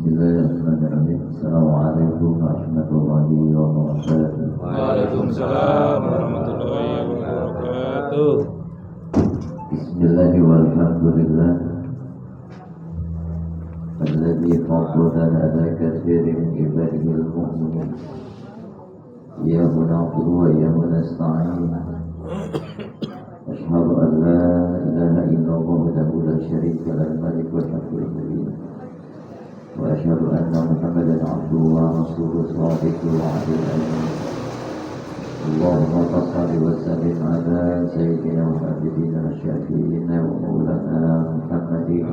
Bismillahirrahmanirrahim. Assalamualaikum warahmatullahi wabarakatuh. Waalaikumsalam warahmatullahi wabarakatuh. Bismillahirrahmanirrahim. Walhamdulillah alladzi faddala ala katsirin min ibadihi al-mu'minin. Iyyahu na'budu wa iyyahu nasta'in. Asyhadu an la ilaha illallah wahdahu la syarika lahu al-malikul haqqul mubin. Wa asyhadu anna Muhammadan 'abduhu wa rasuluhu shadiqul wa'dil amin. Allahumma shalli wa sallim ala sayyidina wa habibina syafi'ina wa maulana Muhammadin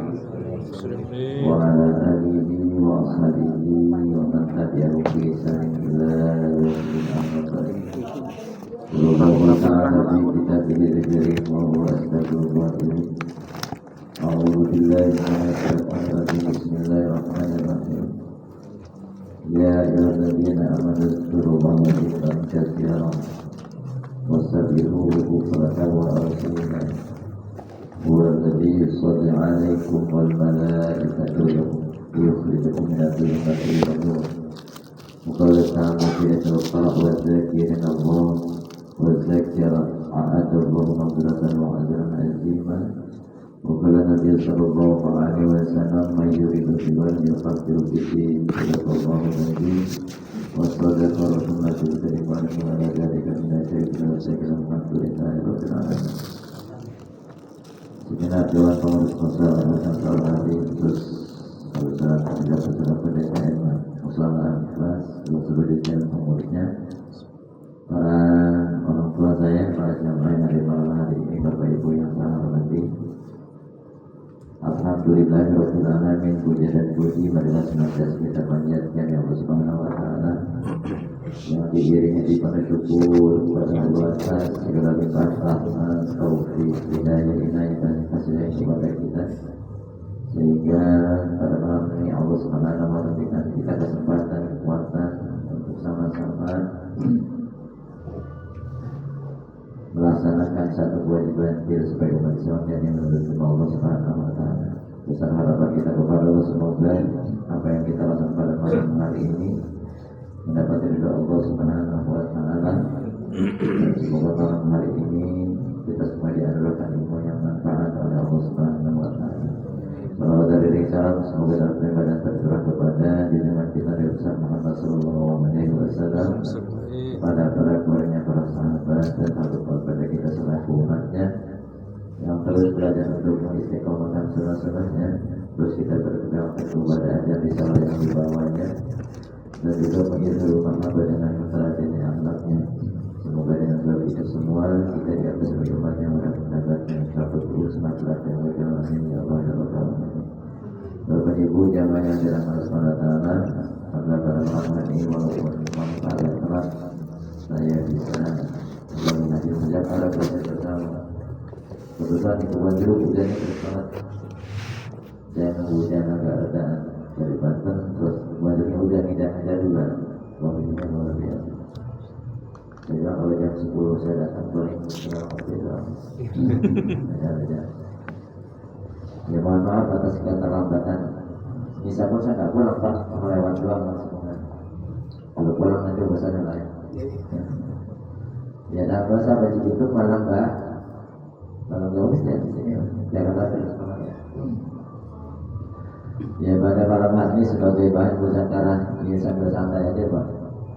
wa ala alihi wa ashabihi wa man tabi'ahum bi ihsan ila yaumil akhir. Allahumma ta'ala bi kitabihi al-karim wa huwa asdaqul qa'ilin. A'udzu billahi minasyaitonir rajim. Bismillahirrahmanirrahim. Ya ayyuhalladzina amanu dzkurullaha dzikran katsiran wasabbihuhu bukratan wa asila. Huwa alladzi yusalli 'alaikum wal malaikatu yukhrijukum minadh dhulumati ilan nur. Muqallatan fi al-qalbi wa dzakirin Allah wa dzakirat a'adallahu maghfiratan wa ajran 'azima. وقال النبي صلى الله عليه وسلم من يريد بالله يقدر به صدق الله العظيم وصدق رسوله الكريم وعلى ذلك من الشيخ وسلم الحمد لله رب العالمين. Segenap Dewan Pengurus Masyarakat Nusantara Hadi Khusus Saudara Penjaga Saudara PDKM Muslimah Ikhlas sebagai jalan pengurusnya, para orang tua saya, para jamaah yang ada malam hari ini, Bapak Ibu yang saya hormati. Alhamdulillahirabbil alamin, puja dan puji marilah senantiasa kita panjatkan ya Allah Subhanahu wa taala yang diiringi dengan syukur kepada Allah atas segala limpah rahmat, taufik, hidayah, inayah dan kasih kepada kita, sehingga pada malam ini Allah Subhanahu wa taala memberikan kita kesempatan, kekuatan untuk sama-sama melaksanakan satu kewajiban kita sebagai umat Islam yang menurut Allah Subhanahu wa taala. Besar harapan kita kepada Allah, semoga apa yang kita lakukan pada malam hari ini mendapat ridha Allah Subhanahu wa taala. Semoga malam hari ini kita semua dianugerahkan ilmu yang manfaat oleh Allah Subhanahu wa taala. Salawat dari salam semoga dalam ibadah tercurah kepada junjungan kita Nabi besar Muhammad sallallahu alaihi wasallam, kepada para keluarganya, para sahabat dan kepada kita selaku umatnya yang terus belajar untuk mengistiqomahkan sunnah-sunnahnya, terus kita berpegang teguh pada ajar risalah yang dibawanya, dan juga mengikuti Muhammad dengan memperhatikan akhlaknya. Semoga dengan sebab itu semua kita dianggap sebagai umat yang mendapatkan syafaat semangat dan berjalan ya Allah ya Rabbal alamin. Bapak Ibu jamaah yang dirahmati Allah Taala, pada malam hari ini walaupun memang agak telat, saya bisa mengaji sejak para proses bersama. Kebetulan di Kebun Jeruk hujannya terus banget, dan hujan agak redaan dari Banten, terus kebanyakan hujan tidak juga, waktunya luar biasa. Jadi kalau jam 10 saya datang paling kurang beda. Ya mohon maaf atas keterlambatan. Bisa pun saya nggak pulang Pak, melewat doang langsung. Kalau pulang nanti bahasanya lain. Ya dalam bahasa baca itu malah nggak, kalau nggak bisa di sini jangan terus malam ya. Ya pada malam hari ini sebagai bahan muzakara ini sambil santai aja Pak.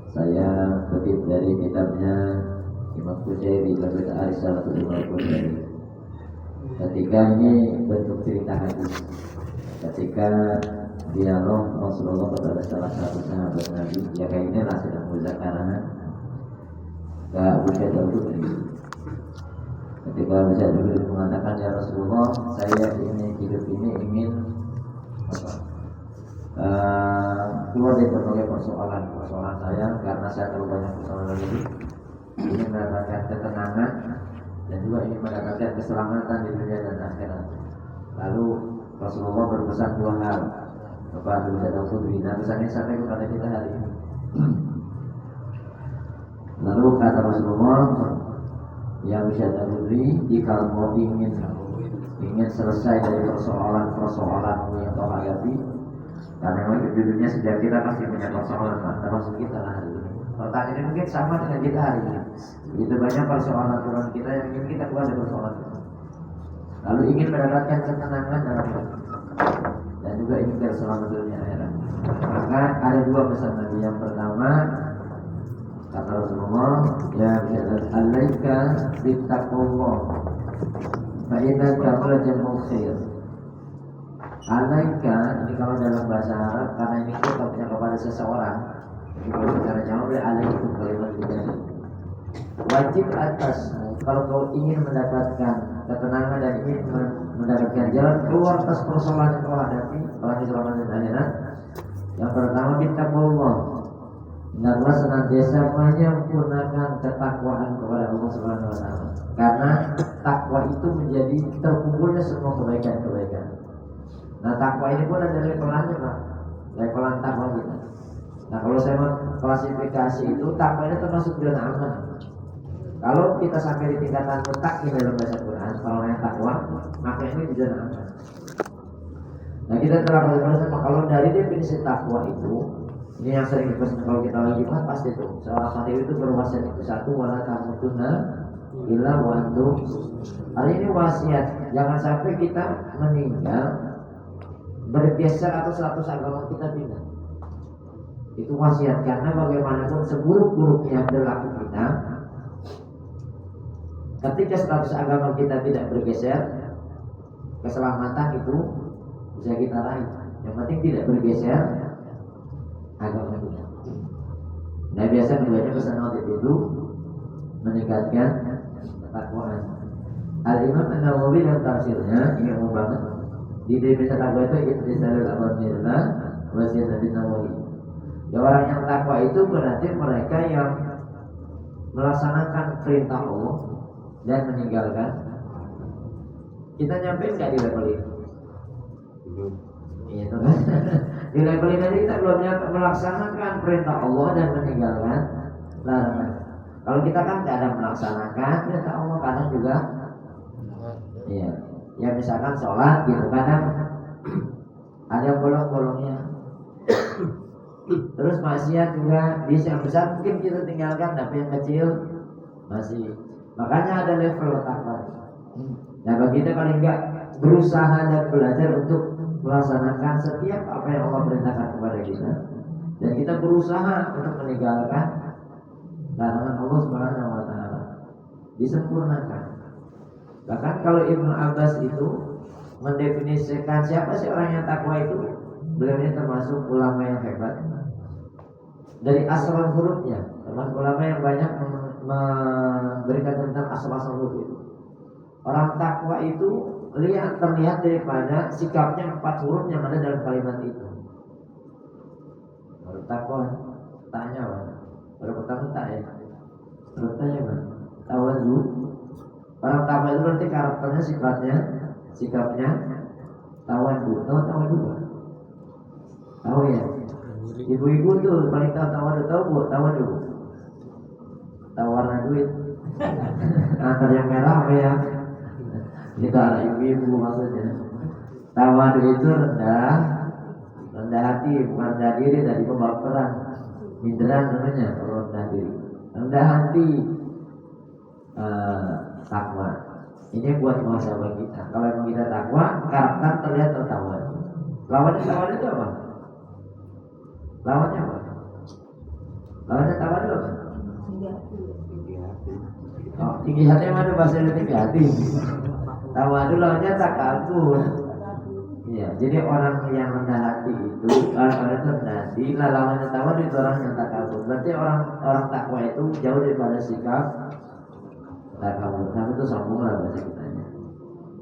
Saya kutip dari kitabnya Imam Qushayri Labid Arisatul Imam Qushayri. Ketika ini bentuk cerita hadis, ketika dialog Rasulullah kepada salah satu sahabat Nabi, ya kayaknya lah sedang muzakara ke Abu Sa'id Al-Khudri. Ketika Abu Sa'id Al-Khudri mengatakan, ya Rasulullah, saya ini hidup ini ingin keluar dari berbagai persoalan saya, karena saya terlalu banyak persoalan ini. Ini mendapatkan ketenangan dan juga ingin mendapatkan keselamatan di dunia dan akhirat. Lalu Rasulullah berpesan dua hal kepada Abu Sa'id Al-Khudri. Nah, pesannya sampai kepada kita hari ini. Lalu kata Rasulullah, ya Abu Sa'id Al-Khudri, jika kau ingin selesai dari persoalan yang kau hadapi, Karena memang judulnya sejak kita pasti punya persoalan, Pak, termasuk kita lah hari ini. Pertanyaan mungkin sama dengan kita hari ini. Begitu banyak persoalan kita yang ingin kita keluar dari persoalan itu. Lalu ingin mendapatkan ketenangan dalam hidup dan juga ingin keselamatan dunia akhirat. Maka ada dua pesan Nabi. Yang pertama kata Rasulullah, ya alaika bittaqullah fa inna jamul khair. Alaika ini kalau dalam bahasa Arab, karena ini kita punya kepada seseorang. Kalau secara Jawa boleh alaika itu kalimat kita. Wajib atas kalau kau ingin mendapatkan ketenangan dan ingin mendapatkan jalan keluar atas persoalan yang kau hadapi, kalau keselamatan akhirat. Yang pertama bittaqullah. Hendaklah senantiasa menyempurnakan ketakwaan kepada Allah Subhanahu wa taala. Karena takwa itu menjadi terkumpulnya semua kebaikan-kebaikan. Nah, takwa ini pun ada levelannya, Pak. Levelan takwa kita. Nah, kalau saya klasifikasi itu, takwa ini termasuk zona aman. Kalau kita sampai di tingkatan mutakin dalam bahasa Quran, kalau yang takwa, maka ini di zona aman. Nah, kita telah bersama kalau dari definisi takwa itu, ini yang sering dipesan kalau kita lagi Jumat pasti itu. Seorang hati itu berwasiat itu satu, wala tamutunna illa wa antum. Hari ini wasiat, jangan sampai kita meninggal bergeser atau 100 agama kita pindah. Itu wasiat, karena bagaimanapun seburuk-buruknya perilaku kita, ketika 100 agama kita tidak bergeser, keselamatan itu bisa kita raih. Yang penting tidak bergeser agama kita. Nah, biasa membaca pesan khotib itu meningkatkan ketakwaan. Al-Imam An-Nawawi dalam tafsirnya ini umum banget. Di definisi takwa itu ittisalul awamirna wa zinatin nawawi. Ya, orang yang takwa itu berarti mereka yang melaksanakan perintah Allah dan meninggalkan. Kita nyampe nggak di level itu? Iya, kan? Di level ini kita belum nyampe melaksanakan perintah Allah dan meninggalkan larangan. Kalau kita kan kadang melaksanakan perintah Allah, kadang juga iya. Ya misalkan sholat gitu, kadang ada bolong-bolongnya. Terus maksiat juga bisa, yang besar mungkin kita tinggalkan, tapi yang kecil masih. Makanya ada level takwa. Nah, bagi kita paling enggak berusaha dan belajar untuk melaksanakan setiap apa yang Allah perintahkan kepada kita, dan kita berusaha untuk meninggalkan larangan Allah Subhanahu wa taala. Disempurnakan. Bahkan kalau Ibnu Abbas itu mendefinisikan siapa sih orang yang takwa itu, beliau ini termasuk ulama yang hebat. Dari asal hurufnya, termasuk ulama yang banyak memberikan tentang asal-asal huruf itu. Orang takwa itu terlihat daripada sikapnya 4 huruf yang ada dalam kalimat itu. Baru takwa, tanya apa? Baru pertama tak ya. Terus tanya apa? Tawadu. Orang takwa itu berarti karakternya, sikapnya tawadu. Tahu tawadu Pak? Tahu ya? Ibu-ibu tuh paling tahu tawadu, tahu Bu? Tawadu. Tahu warna duit. Antara yang merah apa ya? Kita ada ibu-ibu maksudnya. Tawadu itu rendah hati, bukan rendah diri, dari pembaperan. Minderan namanya kalau rendah diri. Rendah hati. Takwa. Ini buat muhasabah kita. Kalau memang kita takwa, karakter terlihat tertawadu. Lawannya tawadu itu apa? Lawannya apa? Lawannya tawadu apa? Oh, tinggi hati mana bahasa tinggi hati? Tawadu lawannya takabur. Iya, jadi orang yang rendah hati itu, orang itu rendah hati, lawannya tawadu itu orang yang takabur. Berarti orang takwa itu jauh daripada sikap takabur. Nah, itu sombong lah bahasa kitanya.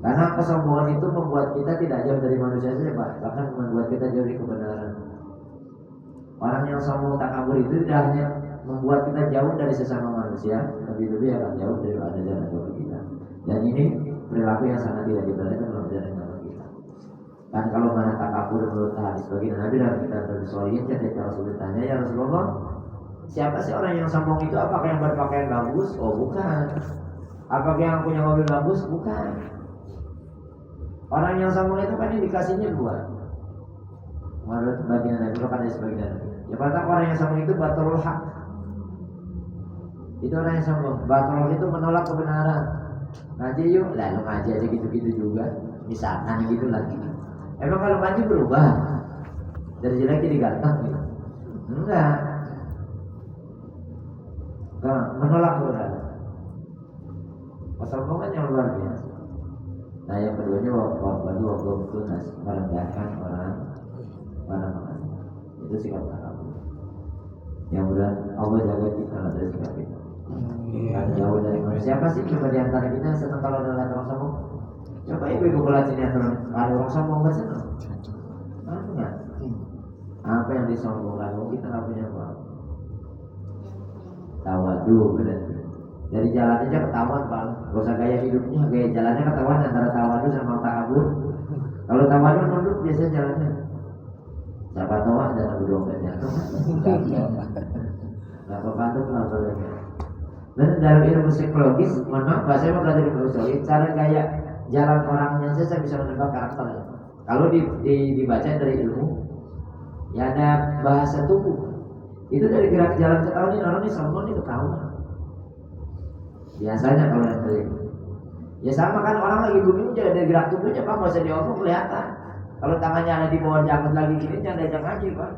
Karena kesombongan itu membuat kita tidak jauh dari manusia saja, Pak. Bahkan membuat kita jauh dari kebenaran. Orang yang sombong takabur itu tidak hanya membuat kita jauh dari sesama manusia, lebih-lebih akan jauh dari jalan agama kita. Dan ini perilaku yang sangat tidak dibenarkan dalam jalan agama kita. Dan kalau mana takabur menurut hadis baginda Nabi dalam kitab Al-Solihin, ketika Rasul ditanya, ya Rasulullah, siapa sih orang yang sombong itu? Apakah yang berpakaian bagus? Oh, bukan. Apakah yang punya mobil bagus? Bukan. Orang yang sombong itu kan indikasinya 2. menurut baginda Nabi kalau kata sebagian Nabi. Ya pertama orang yang sombong itu batrul haq. Itu orang yang sombong. Batrul itu menolak kebenaran. Ngaji yuk, lalu ngaji aja gitu-gitu juga. Misalkan gitu lagi. Emang kalau ngaji berubah dari jelek jadi ganteng gitu? Enggak. Menolak kebenaran. Kesombongan yang luar biasa. Nah yang keduanya waktu tunas merendahkan orang lain. Itu sikap takabur. Yang mudah Allah jaga kita dari sikap itu. Kan jauh dari manusia. Siapa sih coba di antara kita senang kalau ada orang sombong? Coba ibu bulat sini ada orang sombong nggak senang? Enggak. Apa yang disombongkan? Kita nggak punya apa. Tawadu berarti. Dari jalan aja ketahuan bang. Gak usah gaya hidupnya, gaya jalannya ketahuan antara tawadu sama takabur. Kalau tawadu nunduk biasanya jalannya. Siapa tahu ada Abu Dompetnya. Gak kepanduk lah soalnya. Dan dalam ilmu psikologis, mohon maaf, saya mau belajar ilmu psikologis. Cara gaya jalan orangnya saya bisa menebak karakternya. Kalau dibaca dari ilmu, ya ada bahasa tubuh. Itu dari gerak jalan ketahuan ini orang ini sombong ini ketahuan. Biasanya kalau yang terlihat. Ya sama kan orang lagi booming juga dari gerak tubuhnya pak, nggak usah diomong kelihatan. Kalau tangannya ada di bawah jangkut lagi gini jangan diajak ngaji pak.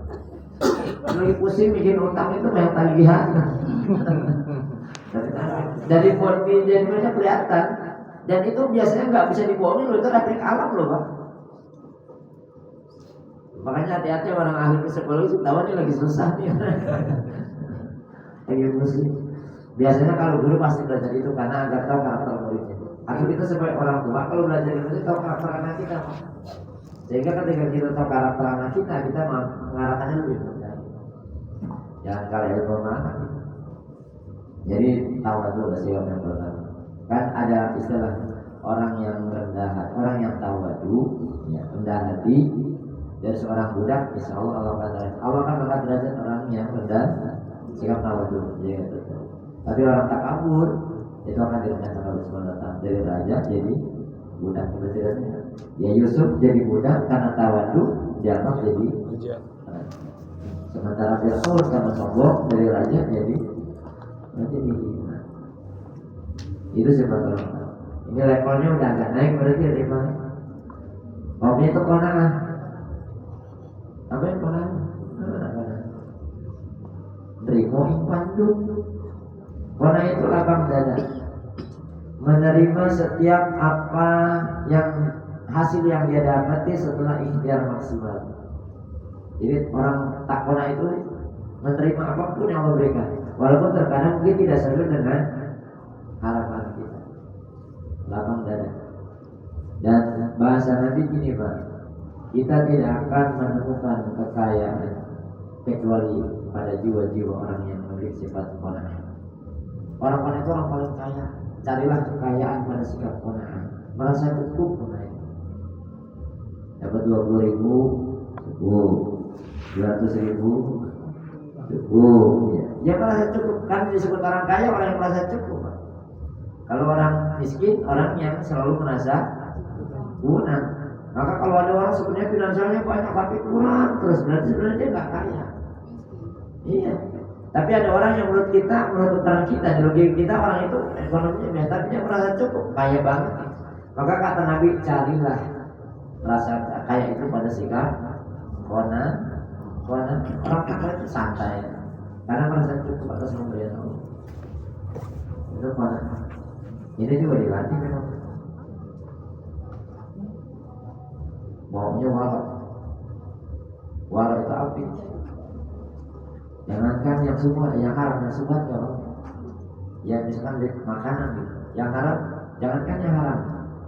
Lagi pusing bikin utang itu banyak tagihan. Dari body jadinya kelihatan. Dan itu biasanya nggak bisa dibohongin loh, itu refleks alam loh pak. Makanya hati-hati orang ahli psikologi ketahuan ini lagi susah nih. Lagi pusing. Biasanya kalau guru pasti belajar itu karena agar tahu karakter muridnya. Atau kita sebagai orang tua kalau belajar itu tahu karakter anak kita. Sehingga ketika kita tahu karakter anak kita mengarahkannya lebih mudah. Jangan kalah ilmu anak. Jadi tahu dulu sikap yang pertama. Kan ada istilah orang yang rendah hati, orang yang tawadu, ya, rendah hati dari seorang budak, insya Allah Allah akan mengangkat derajat orang yang rendah sikap tawadu. Ya, tapi orang takabur itu akan direndahkan oleh Subhanahu wa ta'ala dari raja jadi budak. Berarti ya Yusuf jadi budak karena tawadu, dianggap jadi raja. Sementara Fir'aun karena sombong dari raja jadi dihina. Itu sebab orang. Ini levelnya udah agak naik berarti ya lima. Omnya itu kona'ah. Apa yang kona'ah? Terima pandu. Kona itu lapang dada, menerima setiap apa yang hasil yang dia dapati setelah ikhtiar maksimal. Jadi orang tak kona itu menerima apapun yang Allah berikan, walaupun terkadang mungkin tidak sesuai dengan harapan kita. Lapang dada. Dan bahasa Nabi gini pak, kita tidak akan menemukan kekayaan kecuali pada jiwa-jiwa orang yang memiliki sifat qanaah. Orang-orang itu orang paling kaya. Carilah kekayaan pada sikap qanaah, merasa cukup qanaah. Dapat 20.000 cukup, 200.000 cukup. Ya merasa cukup. Kan disebut orang kaya orang yang merasa cukup. Kalau orang miskin orang yang selalu merasa kurang. Maka kalau ada orang sebenarnya finansialnya banyak tapi kurang terus, berarti sebenarnya dia nggak kaya. Iya. Tapi ada orang yang menurut kita, menurut ukuran kita, logika kita orang itu ekonominya biasa, tapi dia merasa cukup, kaya banget. Maka kata Nabi, carilah rasa kaya itu pada sikap qanaah. Orang kaya itu santai, karena merasa cukup atas pemberian Allah. Itu qanaah. Ini juga dilatih memang. Maunya walau itu api. Jangankan yang semua, yang haram, yang subhat kalau ya misalkan makanan gitu. Yang haram, jangankan yang haram,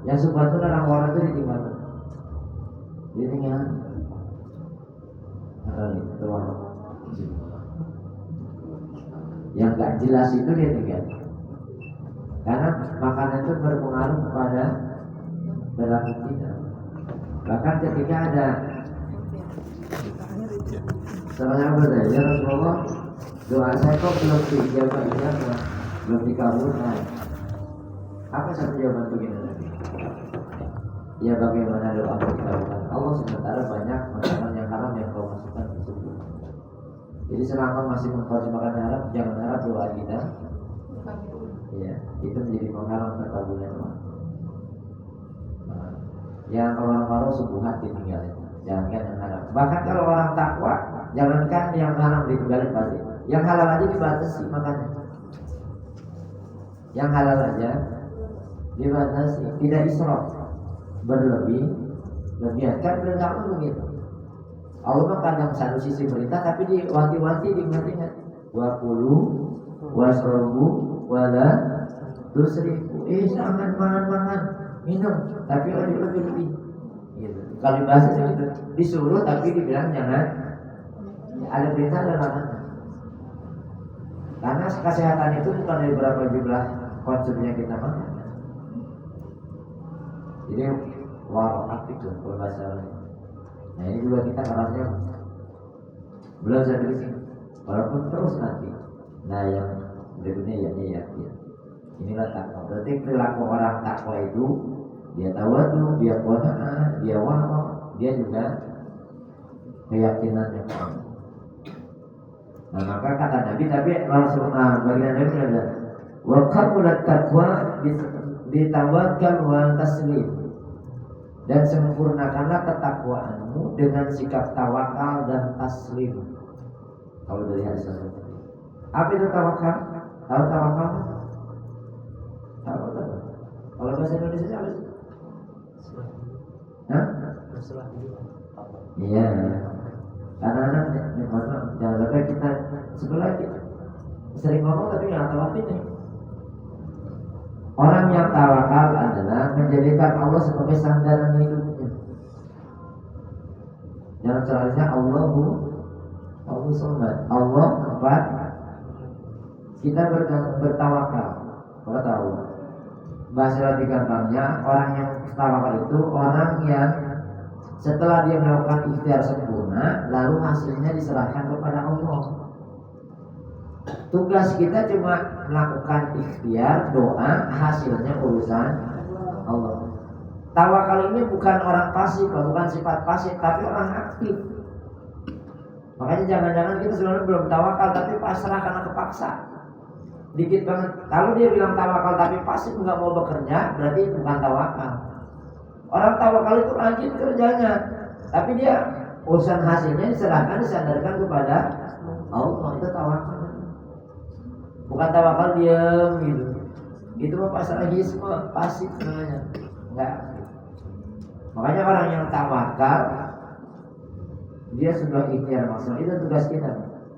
yang subhat itu orang walau itu ditimbangan. Jadi yang itu walau. Yang gak jelas itu dia tinggal. Karena makanan itu berpengaruh kepada perilaku kita. Bahkan ketika ada seorang bertanya, ya Rasulullah, doa saya kok belum dijawab, belum dikabulkan. Apa satu jawaban begini Nabi? Ya bagaimana doa kita lakukan Allah sementara banyak makanan yang haram yang kau masukkan ke tubuh. Jadi selama masih mengkonsumsi makanan haram, jangan harap doa kita ya itu menjadi penghalang terkabulnya doa. Yang orang malu subuhat ditinggalin, jangankan yang haram. Bahkan kalau orang takwa, jangankan yang haram ditinggalin pasti. Yang halal aja dibatasi makannya. Yang halal aja dibatasi, tidak israf, berlebihan. Kan perintah begitu. Allah mah kadang satu sisi perintah tapi diwanti-wanti diingat-ingat. Wa kulu wasrobu wala tusrifu. Jangan makan minum tapi lebih. Gitu. Kalau dibahas itu disuruh tapi dibilang jangan. Ada perintah dan larangan. Karena kesehatan itu bukan dari berapa jumlah konsumnya kita makan. Jadi warakat itu kalau bahasa lain. Nah ini juga kita harusnya belum sampai sini. Walaupun terus nanti. Nah yang berikutnya ya yakin. Inilah takwa. Berarti perilaku orang takwa itu dia tawadu, dia qanaah, dia wara, dia juga keyakinannya. Nah maka kata Nabi, tapi Rasulullah baginda Nabi berkata, wa qamulat taqwa ditawakal wa taslim. Dan sempurnakanlah ketakwaanmu dengan sikap tawakal dan taslim. Kalau dari hadis Rasulullah. Apa itu tawakal? Tahu tawakal? Tahu. Kalau bahasa Indonesia apa sih? Hah? Iya. Karena jangan sampai kita sebelah kita sering ngomong tapi nggak tahu artinya. Orang yang tawakal adalah menjadikan Allah sebagai sandaran hidupnya. Jangan selanjutnya Allahu Samad. Allah empat. Kita bertawakal. Kalau tahu bahasa lebih gampangnya orang yang tawakal itu orang yang setelah dia melakukan ikhtiar sempurna, lalu hasilnya diserahkan kepada Allah. Tugas kita cuma melakukan ikhtiar, doa, hasilnya urusan Allah. Tawakal ini bukan orang pasif, bukan sifat pasif, tapi orang aktif. Makanya jangan-jangan kita sebenarnya belum tawakal, tapi pasrah karena kepaksa. Dikit banget. Kalau dia bilang tawakal tapi pasif nggak mau bekerja, berarti bukan tawakal. Orang tawakal itu rajin kerjanya, tapi dia urusan hasilnya disandarkan kepada Allah. Itu tawakal. Bukan tawakal diam gitu. Itu mah pasrahisme, pasif namanya. Enggak. Makanya orang yang tawakal dia sudah ikhtiar maksimal. Itu tugas kita,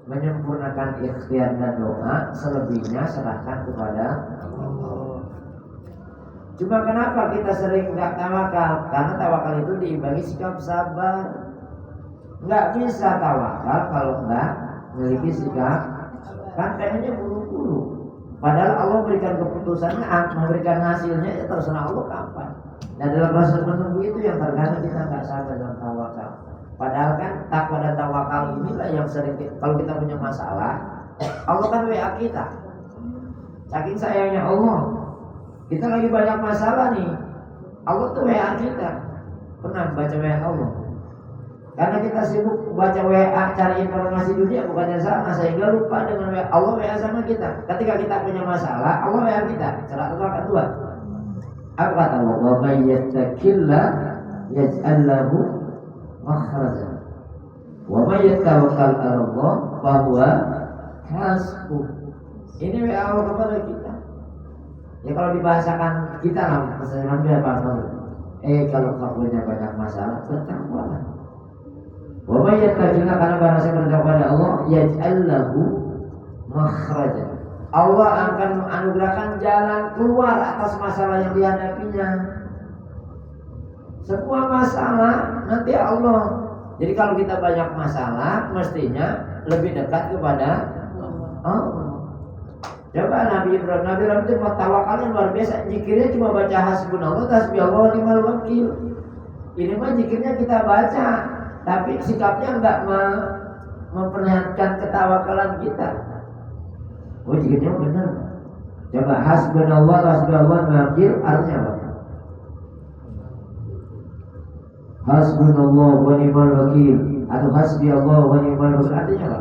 menyempurnakan ikhtiar dan doa, selebihnya serahkan kepada Allah. Cuma kenapa kita sering nggak tawakal? Karena tawakal itu diimbangi sikap sabar. Nggak bisa tawakal kalau nggak memiliki sikap, kan pengennya buru-buru. Padahal Allah berikan keputusannya, memberikan hasilnya ya terserah Allah kapan. Nah dalam proses menunggu itu yang terkadang kita nggak sabar dalam tawakal. Padahal kan takwa dan tawakal inilah yang sering kalau kita punya masalah, Allah kan WA kita. Saking sayangnya Allah. Kita lagi banyak masalah nih. Allah tuh WA kita. Pernah baca WA Allah? Karena kita sibuk baca WA cari informasi dunia bukannya sama, sehingga lupa dengan WA. Allah WA sama kita. Ketika kita punya masalah, Allah WA kita. Surat Al-Baqarah 2. Apa kata Allah? Wa may yattaqillah yaj'al lahu makhraja. Wa may yatawakkal 'ala Allah fa huwa hasbuh. Ini WA Allah kepada kita. Ya kalau dibahasakan kita lah, misalnya dia apa? Kalau kau punya banyak masalah, bertakwalah. Wa may yattaqillah, karena barang siapa bertakwa kepada Allah, yaj'al lahu makhraja. Allah akan menganugerahkan jalan keluar atas masalah yang dihadapinya. Semua masalah nanti Allah. Jadi kalau kita banyak masalah, mestinya lebih dekat kepada Allah. Coba Nabi Ibrahim itu tawakalnya luar biasa. Zikirnya cuma baca hasbunallah tasbihullah wa ni'mal wakil. Ini mah zikirnya kita baca, tapi sikapnya enggak memperlihatkan ketawakalan kita. Oh zikirnya benar. Coba hasbunallah tasbihullah wa ni'mal wakil artinya apa? Hasbunallah wa ni'mal wakil atau hasbi Allah wa ni'mal wakil, artinya apa?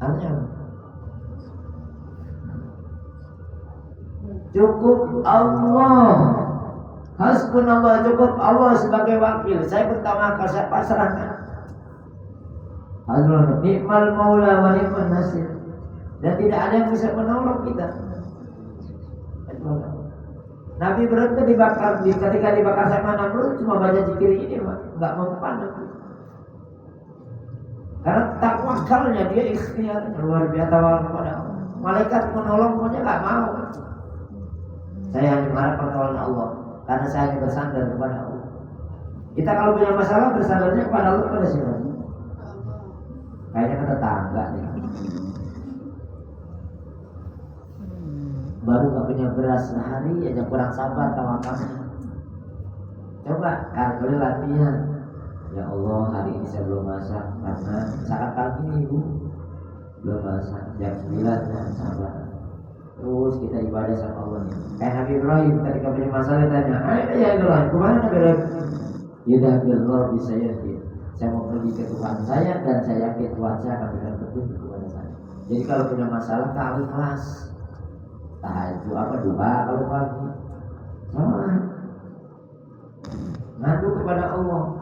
Artinya apa? Cukup Allah. Hasbunallah, cukup Allah sebagai wakil. Saya bertawakal, saya pasrahkan. Hasbunallah, ni'mal maula wa ni'mal nasir. Dan tidak ada yang bisa menolong kita. Nabi berhenti dibakar, ketika dibakar sama Namrud cuma baca zikir ini, nggak mempan. Karena takwakalnya dia ikhtiar luar biasa kepada Allah. Malaikat menolong pun nggak mau. Saya hanya mengharap pertolongan Allah, karena saya hanya bersandar kepada Allah. Kita kalau punya masalah bersandarnya kepada Allah, kepada siapa? Kayaknya ke tetangga nih. Baru gak punya beras sehari aja kurang sabar tawakalnya. Coba kali latihan. Ya Allah, hari ini saya belum masak karena saat pagi ini ibu belum masak. Jam 9 ya, sabar. Terus kita ibadah sama Allah nih. Kayak Nabi Ibrahim ketika punya masalah tanya, ayo ya Ibrahim, kemana Nabi Ibrahim? Yaudah billah bisa ya. Saya mau pergi ke Tuhan saya dan saya yakin Tuhan saya akan berikan petunjuk kepada saya. Jadi kalau punya masalah kali kelas. Tahajud apa doa kalau pagi, salat, ngadu kepada Allah.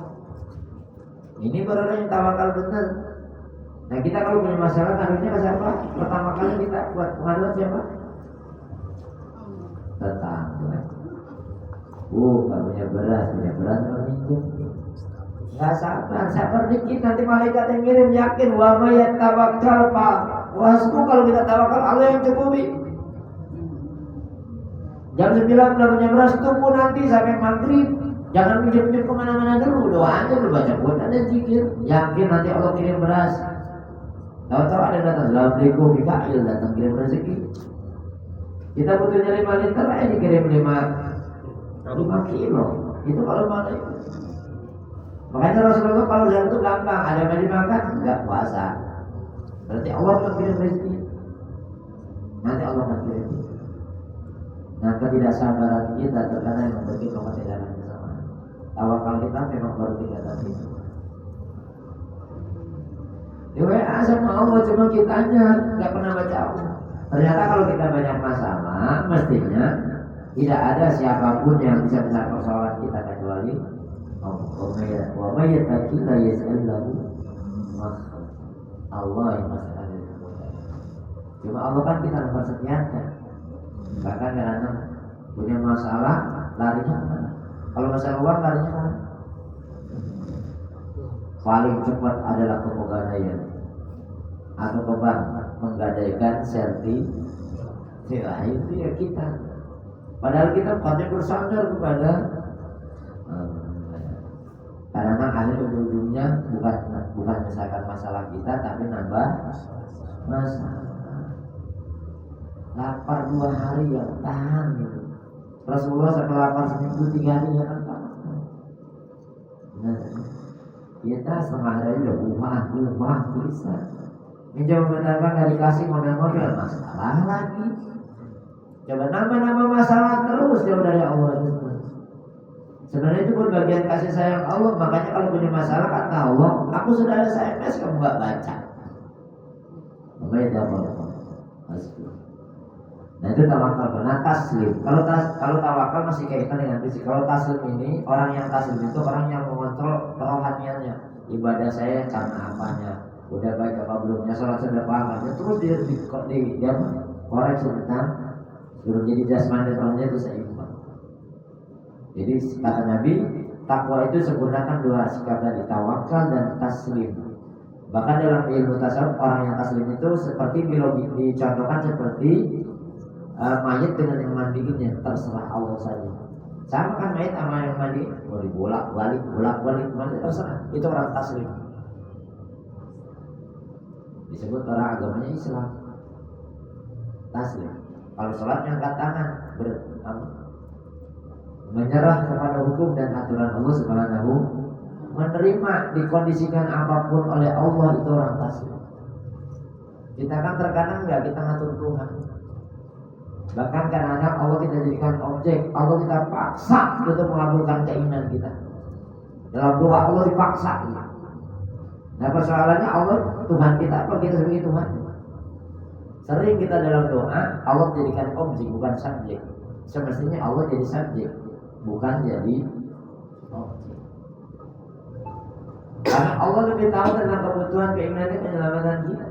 Ini baru yang tawakal benar. Nah kita kalau punya masalah ngadunya ke siapa? Pertama kali kita buat pengaduan siapa? Tetangga. Gak punya beras mau minjem. Gak sabar dikit nanti malaikat yang ngirim yakin wa may tawakkal pak. Wasku kalau kita tawakal Allah yang cukupi. Jam 9 udah punya beras, tunggu nanti sampai maghrib. Jangan pinjam-pinjam kemana-mana dulu, doa aja dulu, baca quran dan zikir. Yakin nanti Allah kirim beras. Tahu-tahu ada yang datang, Assalamualaikum Mikail datang kirim rezeki. Kita butuhnya 5 liter, dikirim 5 kilo. Itu kalau mana itu. Makanya Rasulullah kalau jalan itu gampang, ada yang dimakan, enggak puasa. Berarti Allah akan kirim rezeki. Nanti Allah akan kirim. Nah ketidaksabaran kita terkadang yang membuat kita tidak bersama. Tawakal kita memang baru 3 tadi. Di WA sama Allah cuma kitanya nggak pernah baca Allah. Ternyata kalau kita banyak masalah, mestinya tidak ada siapapun yang bisa besar persoalan kita kecuali Allah. Wa may yattaqilla yaj'al lahu makhraja. Allah yang masih ada di dalam. Cuma Allah kan kita mempersekiankan. Bahkan kadang punya masalah larinya kemana? Kalau masalah uang larinya kemana? Paling cepat adalah ke pegadaian atau ke bank menggadaikan sertifikat. Itu ya kita. Padahal kita bukannya bersandar kepada kadang-kadang akhir ujung-ujungnya bukan misalkan masalah kita tapi nambah masalah. Lapar 2 hari ya tahan gitu. Rasulullah sampai lapar seminggu 3 hari ya kan tahan. Nah, kita setengah hari udah umah bisa. Minjam menambah nggak dikasih modal-modal masalah lagi. Coba nambah masalah terus jauh dari Allah itu. Sebenarnya itu pun bagian kasih sayang Allah. Makanya kalau punya masalah kata Allah, aku sudah ada SMS kamu nggak baca. Makanya apa? Nah itu tawakal. Nah taslim. Kalau tawakal masih kaitan dengan fisik. Kalau taslim ini orang yang taslim itu orang yang mengontrol kerohaniannya. Ibadah saya karena apanya? Udah baik apa belumnya? Sholat sudah paham. Terus dia koreksi tentang sebelum jadi jasmani dan rohnya itu seimbang. Jadi kata Nabi, takwa itu sempurnakan 2 sikap tadi, tawakal dan taslim. Bahkan dalam ilmu tasawuf orang yang taslim itu seperti biologi dicontohkan seperti mayat dengan yang mandiinnya, terserah Allah saja. Sama kan mayat sama yang mandi, mau dibolak-balik mandi terserah. Itu orang taslim. Disebut orang agamanya Islam. Taslim. Kalau sholatnya angkat tangan, menyerah kepada hukum dan aturan Allah Subhanahu, menerima dikondisikan apapun oleh Allah, itu orang taslim. Kita kan terkadang nggak kita ngatur Tuhan. Bahkan kadang-kadang Allah kita jadikan objek, Allah kita paksa untuk mengabulkan keinginan kita. Dalam doa Allah dipaksa. Nah persoalannya Allah Tuhan kita apa kita sebagai Tuhan? Sering kita dalam doa Allah jadikan objek bukan subjek. Semestinya Allah jadi subjek bukan jadi objek. Karena Allah lebih tahu tentang kebutuhan keinginan dan penyelamatan kita.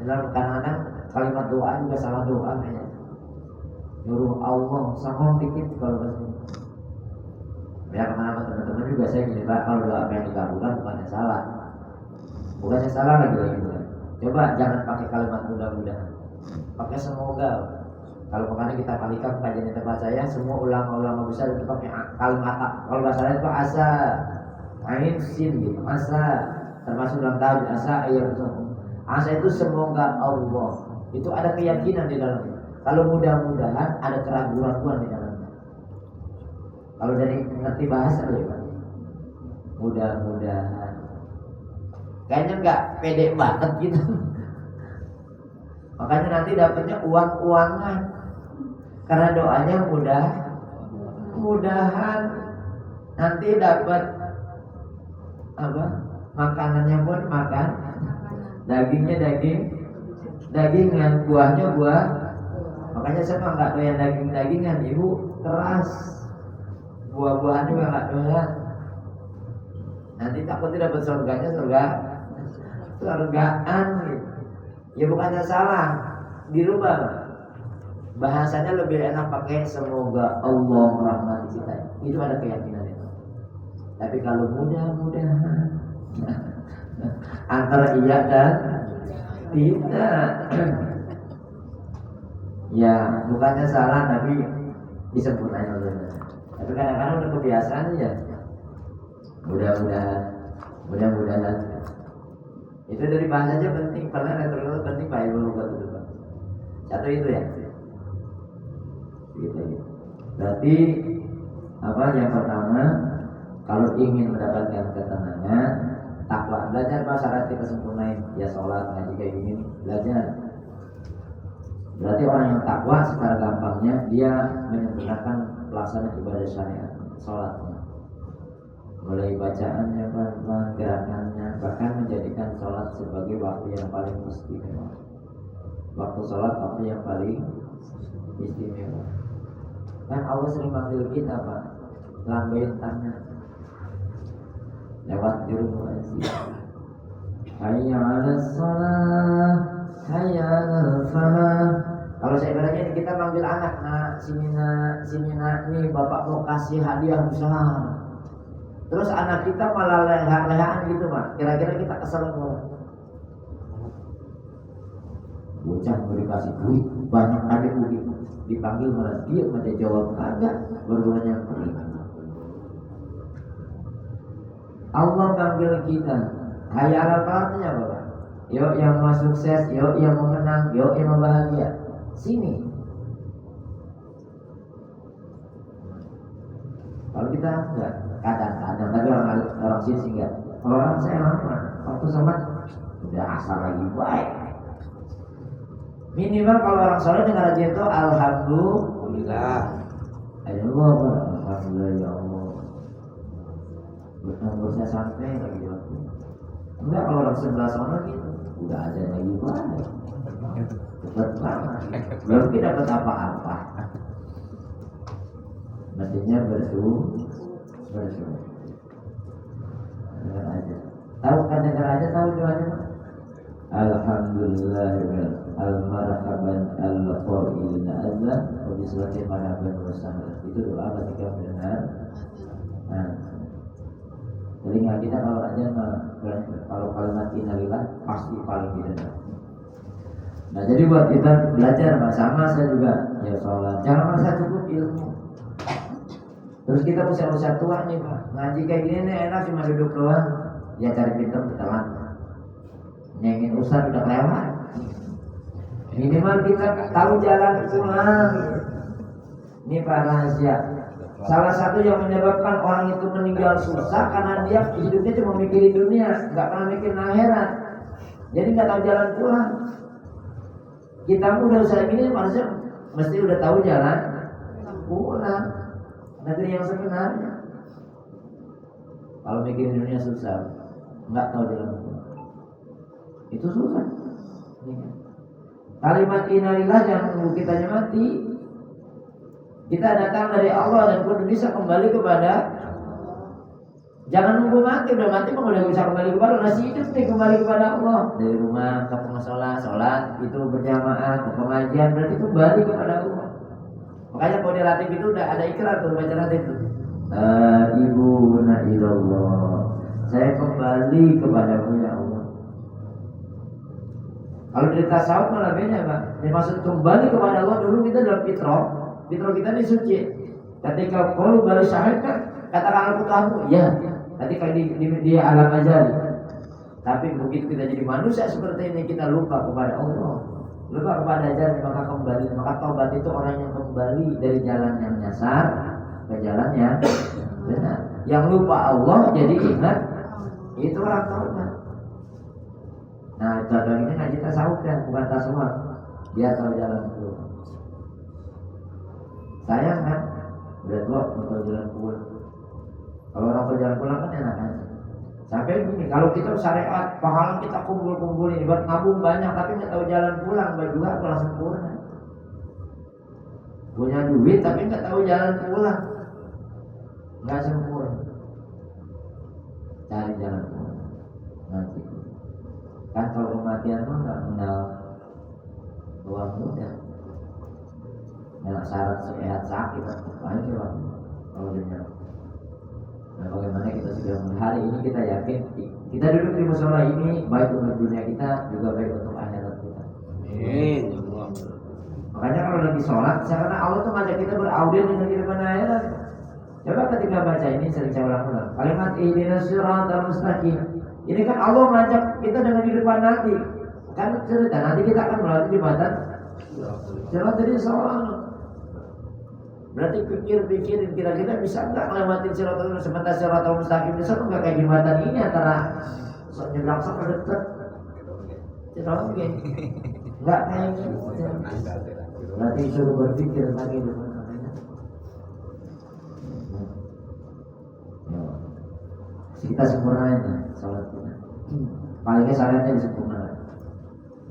Dalam kadang-kadang kalimat doa juga salah doa kayak nyuruh Allah sama dikit kalau bahasa. Ya kemana teman-teman juga saya gini Pak, kalau doa apa yang dikabulkan bukannya salah. Bukannya salah lagi. Coba jangan pakai kalimat mudah-mudahan, pakai semoga. Kalau makanya kita balikan kajian di tempat saya, semua ulama-ulama besar itu pakai kalimat. Kalau bahasa itu asa, ain sin gitu, asa. Termasuk dalam tahun asa ayat. Asa itu semoga Allah. Itu ada keyakinan di dalamnya. Kalau mudah-mudahan ada keraguan-keraguan di dalamnya. Kalau dari ngerti bahasa ya Pak, mudah-mudahan. Kayaknya nggak pede banget gitu. Makanya nanti dapatnya uang-uangan. Karena doanya mudahan. Nanti dapat apa? Makanannya pun makan. Dagingnya dagingan, buahnya buah. Makanya saya mah nggak doyan daging-dagingan, ibu keras. Buah-buahan juga nggak doyan. Nanti takut tidak dapat surganya surgaan gitu. Ya bukannya salah, dirubah. Bahasanya lebih enak pakai semoga Allah merahmati kita. Itu ada keyakinan itu. Tapi kalau mudah-mudahan antara iya dan tidak. Ya bukannya salah tapi disempurnakan oleh Allah. Tapi kadang-kadang udah kebiasaan ya. Mudah-mudahan. Itu dari bahasa aja penting, karena retorika penting Pak Ibu buat itu Pak. Satu itu ya. Gitu. Berarti apa yang pertama, kalau ingin mendapatkan ketenangan, takwa, belajar syarat kita sempurnain. Ya sholat, ngaji kayak gini, belajar. Berarti orang yang takwa secara gampangnya dia menyempurnakan pelaksanaan ibadah syariat, sholatnya. Mulai bacaannya, gerakannya, bahkan menjadikan sholat sebagai waktu yang paling istimewa. Waktu sholat waktu yang paling istimewa. Kan Allah sering manggil kita Pak, lambain tangan lewat juru muazzin. Hayya 'alas shalah, hayya 'alal falah. Kalau saya ibaratnya kita manggil anak, nah sini nak nih bapak mau kasih hadiah besar. Terus anak kita malah leha-lehaan gitu Pak. Kira-kira kita kesel nggak? Bocah mau dikasih duit banyak aja begitu, dipanggil malah dia pada jawab kagak, baru nyamperin. Allah panggil kita, hayya 'alal falah artinya apa Pak? Yuk yang mau sukses, yuk yang mau menang, yuk yang mau bahagia. Sini. Kalau kita enggak, kadang-kadang, tapi orang sini enggak. Kalau orang saya lama, waktu sholat udah asal lagi baik. Minimal kalau orang sholat dengan rajin itu alhamdulillah. Alhamdulillah ya Allah. Betul saya sampai lagi waktu. Enggak kalau orang sebelah sana gitu, udah aja lagi baik. Cepat banget. Belum kita dapat apa-apa. Mestinya bersyukur. Dengar aja. Tahu kan dengar aja tahu doanya. Alhamdulillah al-marhaban al-qailina azza wa bislati marhaban wa sahlan. Itu doa ketika mendengar. Nah, telinga kita kalau aja kalau kalimat innalillah pasti paling didengar. Nah jadi buat kita belajar sama saya juga ya sholat. Jangan merasa cukup ilmu. Terus kita usia tua nih Pak, ngaji kayak gini nih enak cuma duduk doang. Ya cari pinter bertelan. Nyengin ustaz udah lewat. Minimal kita tahu jalan pulang. Ini Pak rahasia. Salah satu yang menyebabkan orang itu meninggal susah karena dia hidupnya cuma mikirin dunia, nggak pernah mikirin akhirat. Jadi nggak tahu jalan pulang. Kita udah usaha gini harusnya mesti udah tahu jalan pulang negeri yang sebenarnya. Kalau mikirin dunia susah, nggak tahu jalan pulang. Itu susah. Kalimat innalillah jangan nunggu kitanya mati. Kita datang dari Allah dan kudu bisa kembali kepada. Jangan nunggu mati, udah mati mah udah bisa kembali kepada Allah. Nasi hidup nih kembali kepada Allah. Dari rumah ke sholat itu berjamaah ke pengajian berarti kembali kepada Allah. Makanya kalau di ratib itu udah ada ikrar tuh baca ratib itu. Ibuna ilallah. Saya kembali kepadamu ya Allah. Kalau di tasawuf malah beda Pak. Yang maksud kembali kepada Allah dulu kita dalam fitrah kita ini suci. Ketika qalu bal syahid kan katakan aku Tuhanmu, ya. Ketika di alam azali. Tapi begitu kita jadi manusia seperti ini kita lupa kepada Allah. Lupa kepada ajaran maka kembali. Maka taubat itu orang yang kembali dari jalan yang nyasar ke jalan yang benar. Yang lupa Allah jadi ingat itu orang taubat. Nah, contoh ini ngaji tasawuf dan bukan tasawuf. Biar tahu jalan pulang. Sayang kan? Udah tua tahu jalan pulang. Kalau orang tahu jalan pulang kan enak aja. Sampai begini, kalau kita syariat pahala kita kumpul-kumpulin buat nabung banyak tapi nggak tahu jalan pulang, baju juga kurang sempurna. Punya duit tapi nggak tahu jalan pulang, nggak sempurna. Cari jalan pulang nanti. Kan kalau kematian mah nggak kenal uang muda, nggak syarat sehat sakit apa aja bang. Kalau dunia. Nah, bagaimana kita sudah hari ini kita yakin kita duduk di musola ini baik untuk dunia kita juga baik untuk akhirat kita. Amin. Makanya kalau lagi sholat, karena Allah tuh ngajak kita beraudit dengan kehidupan akhirat. Coba ketika baca ini sering saya ulang-ulang. Kalimat ihdinas siratal mustaqim. Ini kan Allah ngajak kita dengan kehidupan nanti. Kan cerita nanti kita akan melewati jembatan sirat dari sholat. Berarti pikir-pikirin kira-kira bisa nggak ngelewatin siratal sementara siratal mustaqim bisa nggak kayak jembatan ini antara nyebrang sama dekat. Tidak mungkin. Nggak kayak gitu. Berarti suruh berpikir lagi depan namanya. Kita sempurnain salat kita. Palingnya salatnya disempurnakan.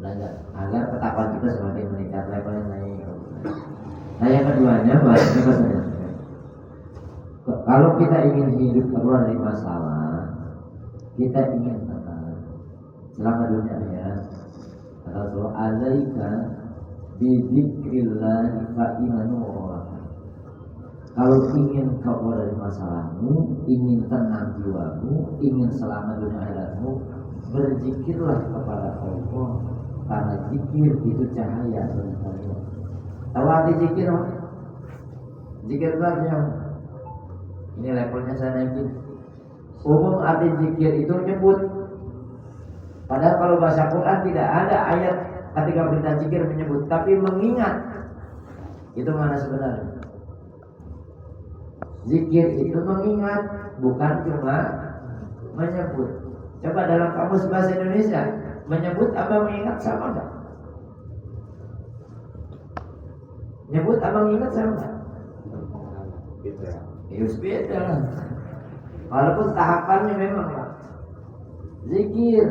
Belajar agar ketakwaan kita semakin meningkat, levelnya naik. Nah yang keduanya bahasanya kalau kita ingin hidup keluar dari masalah, kita ingin selama dunia ya, Rasul alaika bidzikrillah fa innahu. Kalau ingin keluar dari masalahmu, ingin tenang jiwamu, ingin selamat dunia akhiratmu, berzikirlah kepada Allah. Karena zikir itu cahaya bagi kalian. Tahu arti zikir? Zikir saja. Ini levelnya saya naikin. Umum arti zikir itu menyebut. Padahal kalau bahasa Quran tidak ada ayat ketika perintah zikir menyebut, tapi mengingat. Itu mana sebenarnya? Zikir itu mengingat, bukan cuma menyebut. Coba dalam kamus bahasa Indonesia, menyebut apa mengingat sama enggak? Nyebut apa mengingat sama enggak? Beda lah. Walaupun tahapannya memang Pak. Zikir.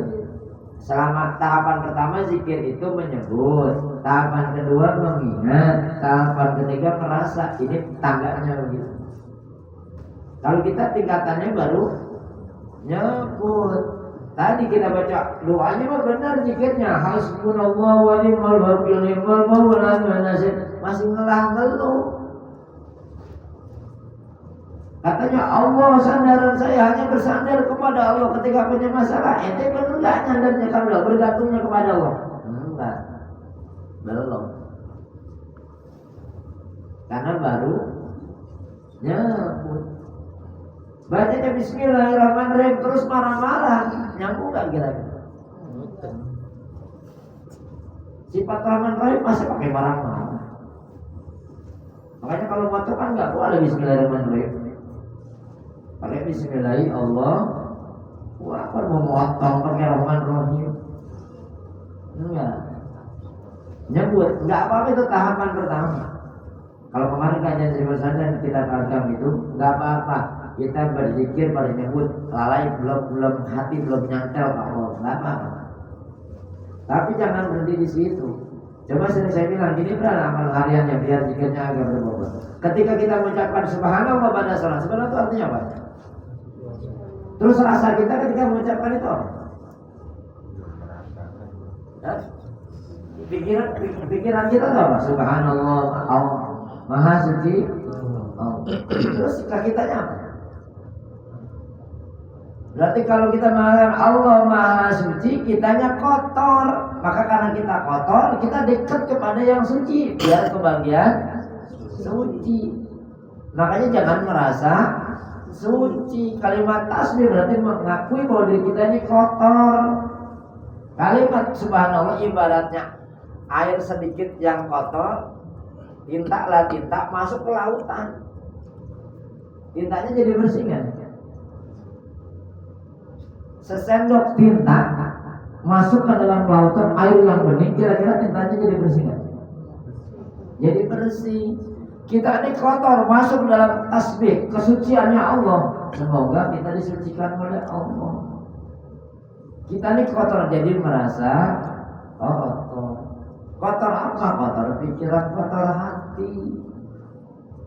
Selama tahapan pertama zikir itu menyebut, tahapan kedua mengingat, tahapan ketiga merasa. Ini tangganya begitu. Kalau kita tingkatannya baru nyebut. Tadi kita baca doanya mah benar zikirnya. Hasbunallahu wa ni'mal wakil ni'mal maulah wa nasir. Masih ngeluh. Katanya Allah sandaran saya hanya bersandar kepada Allah ketika punya masalah. Ente benar enggak nyandarnya kepada Allah, bergantungnya kepada Allah? Enggak. Belum. Karena baru nyebut. Bacanya bismillahirrahmanirrahim terus marah-marah. Nyambung gak kira-kira? Sifat Rahman-Rahim masih pakai marah-marah. Makanya kalau motor kan gak boleh bismillahirrahmanirrahim. Pakai bismillahirrahmanirrahim Allah. Wah, kan mau motong pakai Rahman-Rahim. Enggak. Nyebut, nggak apa-apa itu tahapan pertama. Kalau kemarin kajian Sri Bersanda kita agam itu nggak apa-apa. Kita berzikir pada nyebut lalai belum hati belum nyantel ke Allah, nggak apa-apa. Tapi jangan berhenti di situ. Coba sering saya bilang gini, berapa amal hariannya biar zikirnya agak berbobot. Ketika kita mengucapkan subhanallah pada salat, subhanallah itu artinya apa? Terus rasa kita ketika mengucapkan itu apa? Pikiran kita itu apa? Subhanallah, Allah Maha Suci. Terus kitanya apa? Berarti kalau kita mengatakan Allah Maha Suci, kitanya kotor. Maka karena kita kotor, kita dekat kepada yang suci, biar kebagian suci. Makanya jangan merasa suci. Kalimat tasbih berarti mengakui bahwa diri kita ini kotor. Kalimat subhanallah ibaratnya air sedikit yang kotor, tinta masuk ke lautan. Tintanya jadi bersih kan? Sesendok tinta masuk ke dalam lautan air yang bening, kira-kira tintanya jadi bersih kan? Jadi bersih. Kita ini kotor masuk dalam tasbih kesuciannya Allah. Semoga kita disucikan oleh Allah. Kita ini kotor jadi merasa kotor apa? Kotor pikiran, kotor hati.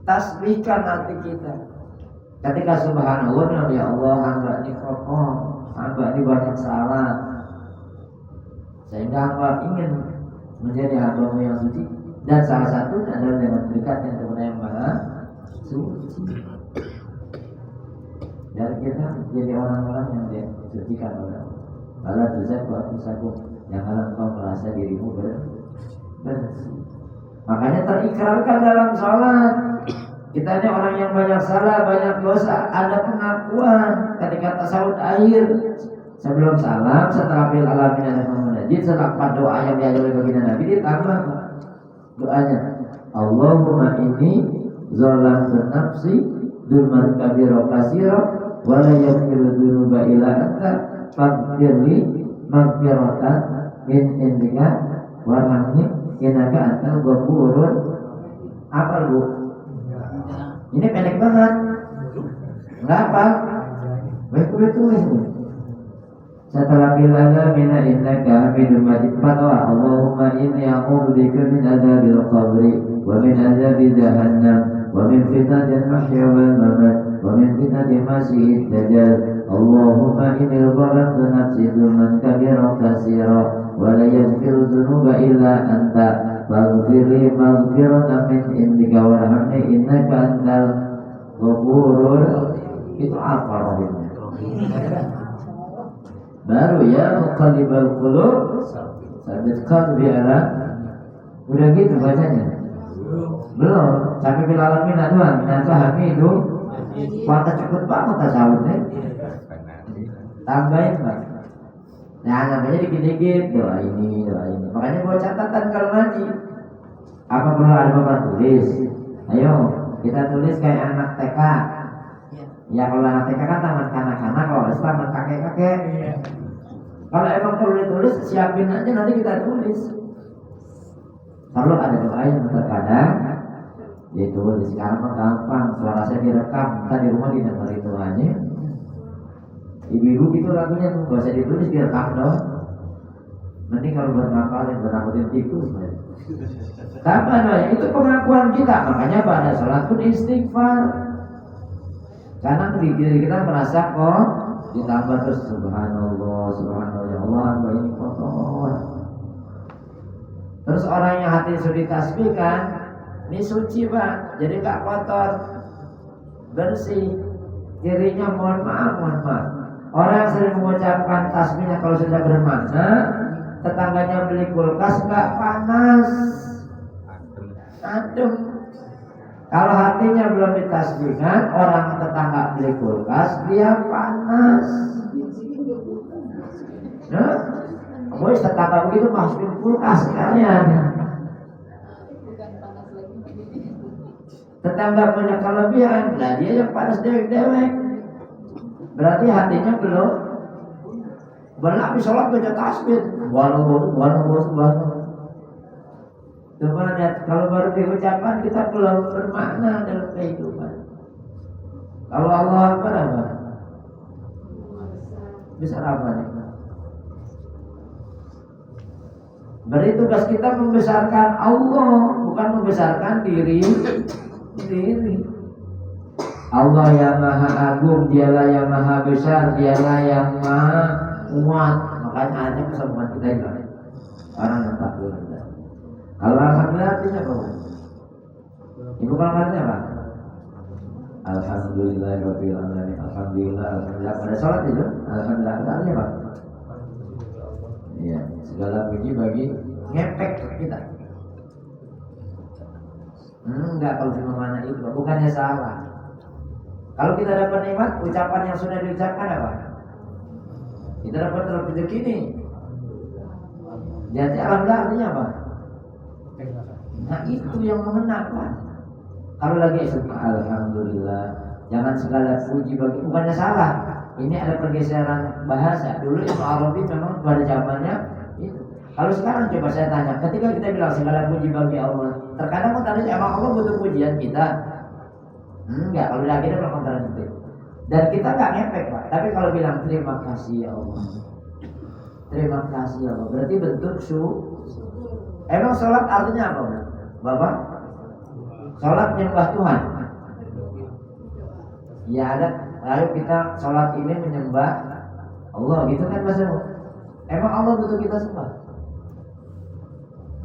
Tasbihkan hati kita. Ketika subhanallah, ya Allah, hamba ini kotor, hamba ini banyak salah, sehingga hamba ingin menjadi hamba yang suci. Dan salah satu adalah dengan dekatnya kepada yang Maha Suci. Dan kita jadi orang-orang yang disucikan oleh Allah. Kalau dosaku aku janganlah engkau merasa dirimu bersih. Makanya terikrarkan dalam sholat. Kita ini orang yang banyak salah, banyak dosa. Ada pengakuan ketika tasawuf akhir. Sebelum salam, setelah bil alamin dan menajid, setelah doa yang diajarkan baginda Nabi, ditambah doanya, Allahumma inni zalamtu nafsi dzulman kabira katsira wa la yaghfiru dzunuba illa anta faghfirli maghfiratan min indika warhamni innaka antal ghafurur. Apa Bu? Ini pendek banget. Enggak apa? Betul. Setelah bilana mina innaka hamidum majid, fatwa Allahumma inni a'udzubika min adzabil qabri wa min adzabi jahannam wa min fitnatil mahya wal mamat wa min fitnatil masiihid dajjal. Allahumma inni zalamtu nafsi dzulman kabiran katsira wa la yaghfiru dzunuba illa anta faghfirli maghfiratan min indika warhamni innaka antal ghafurur. Itu apa rohnya? Baru ya muqallibal qulub sabit qalbi ala. Udah gitu bacanya? Belum. Sampai bil alamin aduan nanti hamidu. Kuatnya cepet banget tasawufnya. Tambahin Pak. Nah namanya dikit-dikit doa ini. Makanya buat catatan kalau ngaji. Apa perlu ada bapak tulis? Ayo kita tulis kayak anak TK. Ya kalau anak TK kan taman kanak-kanak, kalau Islam taman kakek-kakek. Kalau emang perlu ditulis, siapin aja nanti kita tulis. Perlu ada doa yang terkadang ditulis. Sekarang mah gampang, suara saya direkam, kita di rumah didengerin doanya. Ibu-ibu gitu lagunya tuh, gak usah ditulis, direkam dong. Mending kalau buat ngapalin, buat nakutin tikus. Apa doanya? Itu pengakuan kita. Makanya pada sholat pun istighfar. Karena di diri kita merasa kok ditambah terus subhanallah ya Allah, hamba ini kotor. Terus orang yang hati sudah ditasbihkan, ini suci Pak, jadi gak kotor, bersih. Dirinya mohon maaf. Orang yang sering mengucapkan tasbihnya kalau sudah bermakna, tetangganya beli kulkas gak panas, adem. Kalau hatinya belum ditasbihkan, orang tetangga beli kulkas, dia panas. Nah, boy tetangga begitu masukin kulkas sekalian. Tetangga punya kelebihan, nah dia yang panas dewek-dewek. Berarti hatinya belum habis sholat baca tasbih. Subhanallah. Coba lihat, kalau baru diucapkan kita belum bermakna dalam kehidupan. Kalau Allah Akbar apa? Besar apa nih? Berarti tugas kita membesarkan Allah, bukan membesarkan diri sendiri. Allah yang maha agung, dialah yang maha besar, dialah yang maha kuat. Makanya ada kesembuhan kita itu orang yang takut. Kalau alhamdulillah artinya apa? Ibu kalau artinya apa? Alhamdulillah rabbil alamin. Alhamdulillah pada salat itu. Alhamdulillah artinya apa? Iya, segala puji bagi ngepek kita. Enggak, kalau cuma mana itu bukannya salah. Kalau kita dapat nikmat, ucapan yang sudah diucapkan apa? Kita dapat rezeki ini. Jadi alhamdulillah artinya apa? Nah itu yang mengenakkan. Kalau lagi alhamdulillah, jangan segala puji bagi, bukannya salah. Ini ada pergeseran bahasa. Dulu Ibnu Arabi memang pada zamannya itu. Kalau sekarang coba saya tanya, ketika kita bilang segala puji bagi Allah, terkadang tadi emang Allah butuh pujian kita? Enggak, kalau lagi kita bilang kontradiktif. Dan kita enggak ngepek, Pak. Tapi kalau bilang terima kasih ya Allah, terima kasih ya Allah, berarti bentuk Emang sholat artinya apa, Bapak? Sholat menyembah Tuhan. Ya ada. Lalu kita sholat ini menyembah Allah, gitu kan Mas? Emang Allah butuh kita sembah?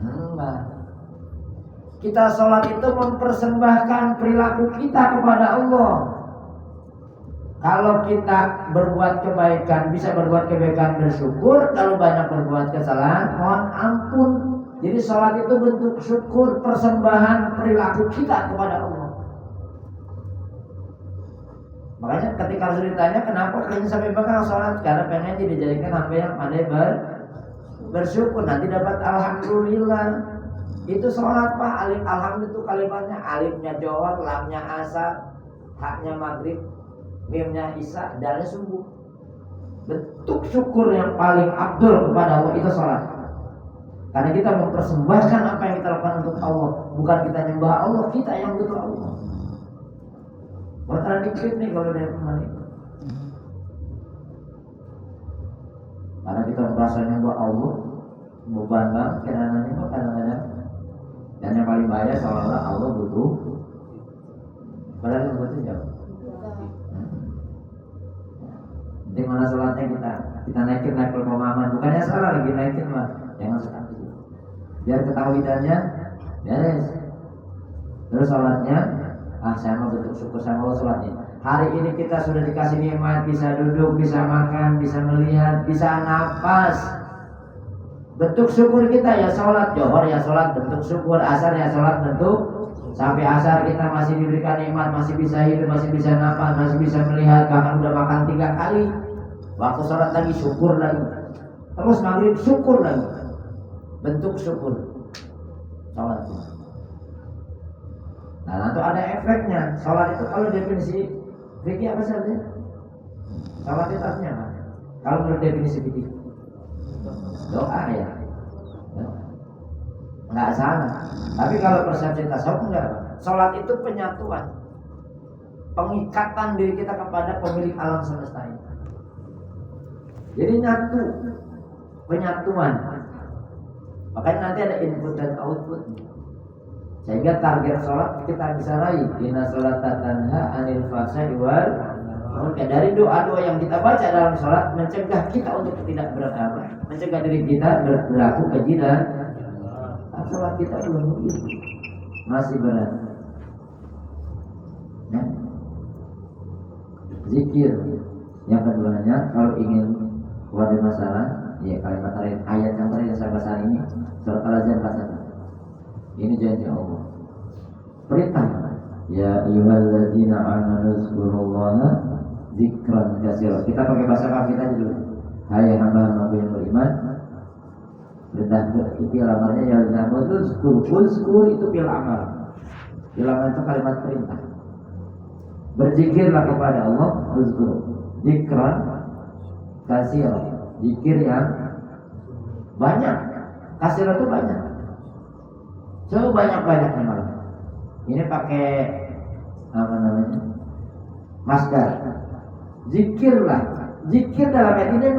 Enggak. Kita sholat itu mempersembahkan perilaku kita kepada Allah. Kalau kita berbuat kebaikan, bisa berbuat kebaikan bersyukur. Kalau banyak berbuat kesalahan, mohon ampun. Jadi sholat itu bentuk syukur, persembahan perilaku kita kepada Allah. Makanya ketika harus ditanya kenapa kalian sampai bakal sholat, karena pengen dijadikan hamba yang pandai bersyukur, nanti dapat alhamdulillah. Itu sholat Pak. Alif alhamdulillah itu kalimatnya alifnya johor, lamnya asar, haknya maghrib, mimnya isya, dalnya subuh. Bentuk syukur yang paling abdul kepada Allah itu sholat. Karena kita mempersembahkan apa yang kita lakukan untuk Allah, bukan kita nyembah Allah, kita yang butuh Allah. Bukan dikit nih kalau dari kemarin. Karena kita merasa nyembah Allah, beban banget kadang-kadang kadang-kadang. Dan yang paling bahaya seolah-olah Allah butuh. Padahal yang butuh jauh. Di mana sholatnya kita naikin level pemahaman, bukannya salah lagi naikin mah, jangan sekali. Biar ketahuidannya beres. Terus sholatnya, saya mau bentuk syukur sama Allah sholatnya. Hari ini kita sudah dikasih nikmat, bisa duduk, bisa makan, bisa melihat, bisa nafas. Bentuk syukur kita ya sholat, johor ya sholat, bentuk syukur, asar ya sholat, bentuk. Sampai asar kita masih diberikan nikmat, masih bisa hidup, masih bisa nafas, masih bisa melihat, bahkan udah makan 3 kali. Waktu sholat lagi syukur lagi. Terus maghrib syukur lagi. Bentuk syukur sholat. Nah nanti ada efeknya. Sholat itu kalau definisi fikih apa saja? Sholat itu artinya apa? Kalau menurut definisi fikih doa ya. Nggak salah. Tapi kalau persepsi tasawuf enggak. Sholat itu penyatuan, pengikatan diri kita kepada pemilik alam semesta ini. Jadi nyatu, penyatuan. Makanya nanti ada input dan output. Sehingga target sholat kita bisa raih. Inna sholata tanha anil fahsya'i wal munkar. Dari doa-doa yang kita baca dalam sholat mencegah kita untuk tidak berapa, mencegah diri kita berlaku keji dan sholat kita belum begitu, masih berat. Ya. Zikir yang keduanya kalau ingin keluar dari masalah, ya kalimat terakhir ayat yang terakhir yang saya bahas hari ini surat Al-Azhar 41. Ini janji Allah. Perintah. Ya ayyuhalladzina amanu zkurullaha dzikran katsira. Kita pakai bahasa Arab kita dulu. Hai hamba-hamba yang beriman. Perintah itu amarnya ya zamu zkur itu fil amal. Fil amal itu kalimat perintah. Berzikirlah kepada Allah, uzkur. Dzikran katsira. Zikir yang banyak. Katsira itu banyak. sebanyak-banyaknya malah. Ini pakai apa namanya? Masdar. Zikirlah. Zikir dalam ayat ini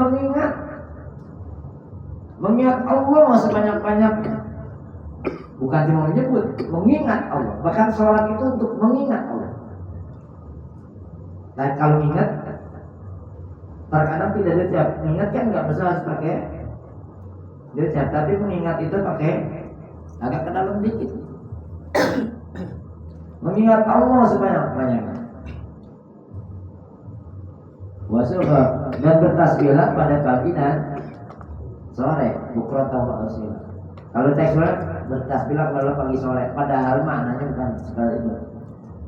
mengingat Allah sebanyak-banyaknya. Bukan cuma menyebut, mengingat Allah. Bahkan sholat itu untuk mengingat Allah. Dan kalau ingat, terkadang tidak diucap. Mengingat kan nggak bisa harus pakai diucap, tapi mengingat itu pakai agak ke dalam dikit. Mengingat Allah sebanyak-banyaknya. Wasubah dan bertasbihlah pada pagi dan sore, bukratan wa asila. Kalau teksnya bertasbihlah pada pagi sore, padahal maknanya bukan sekali itu.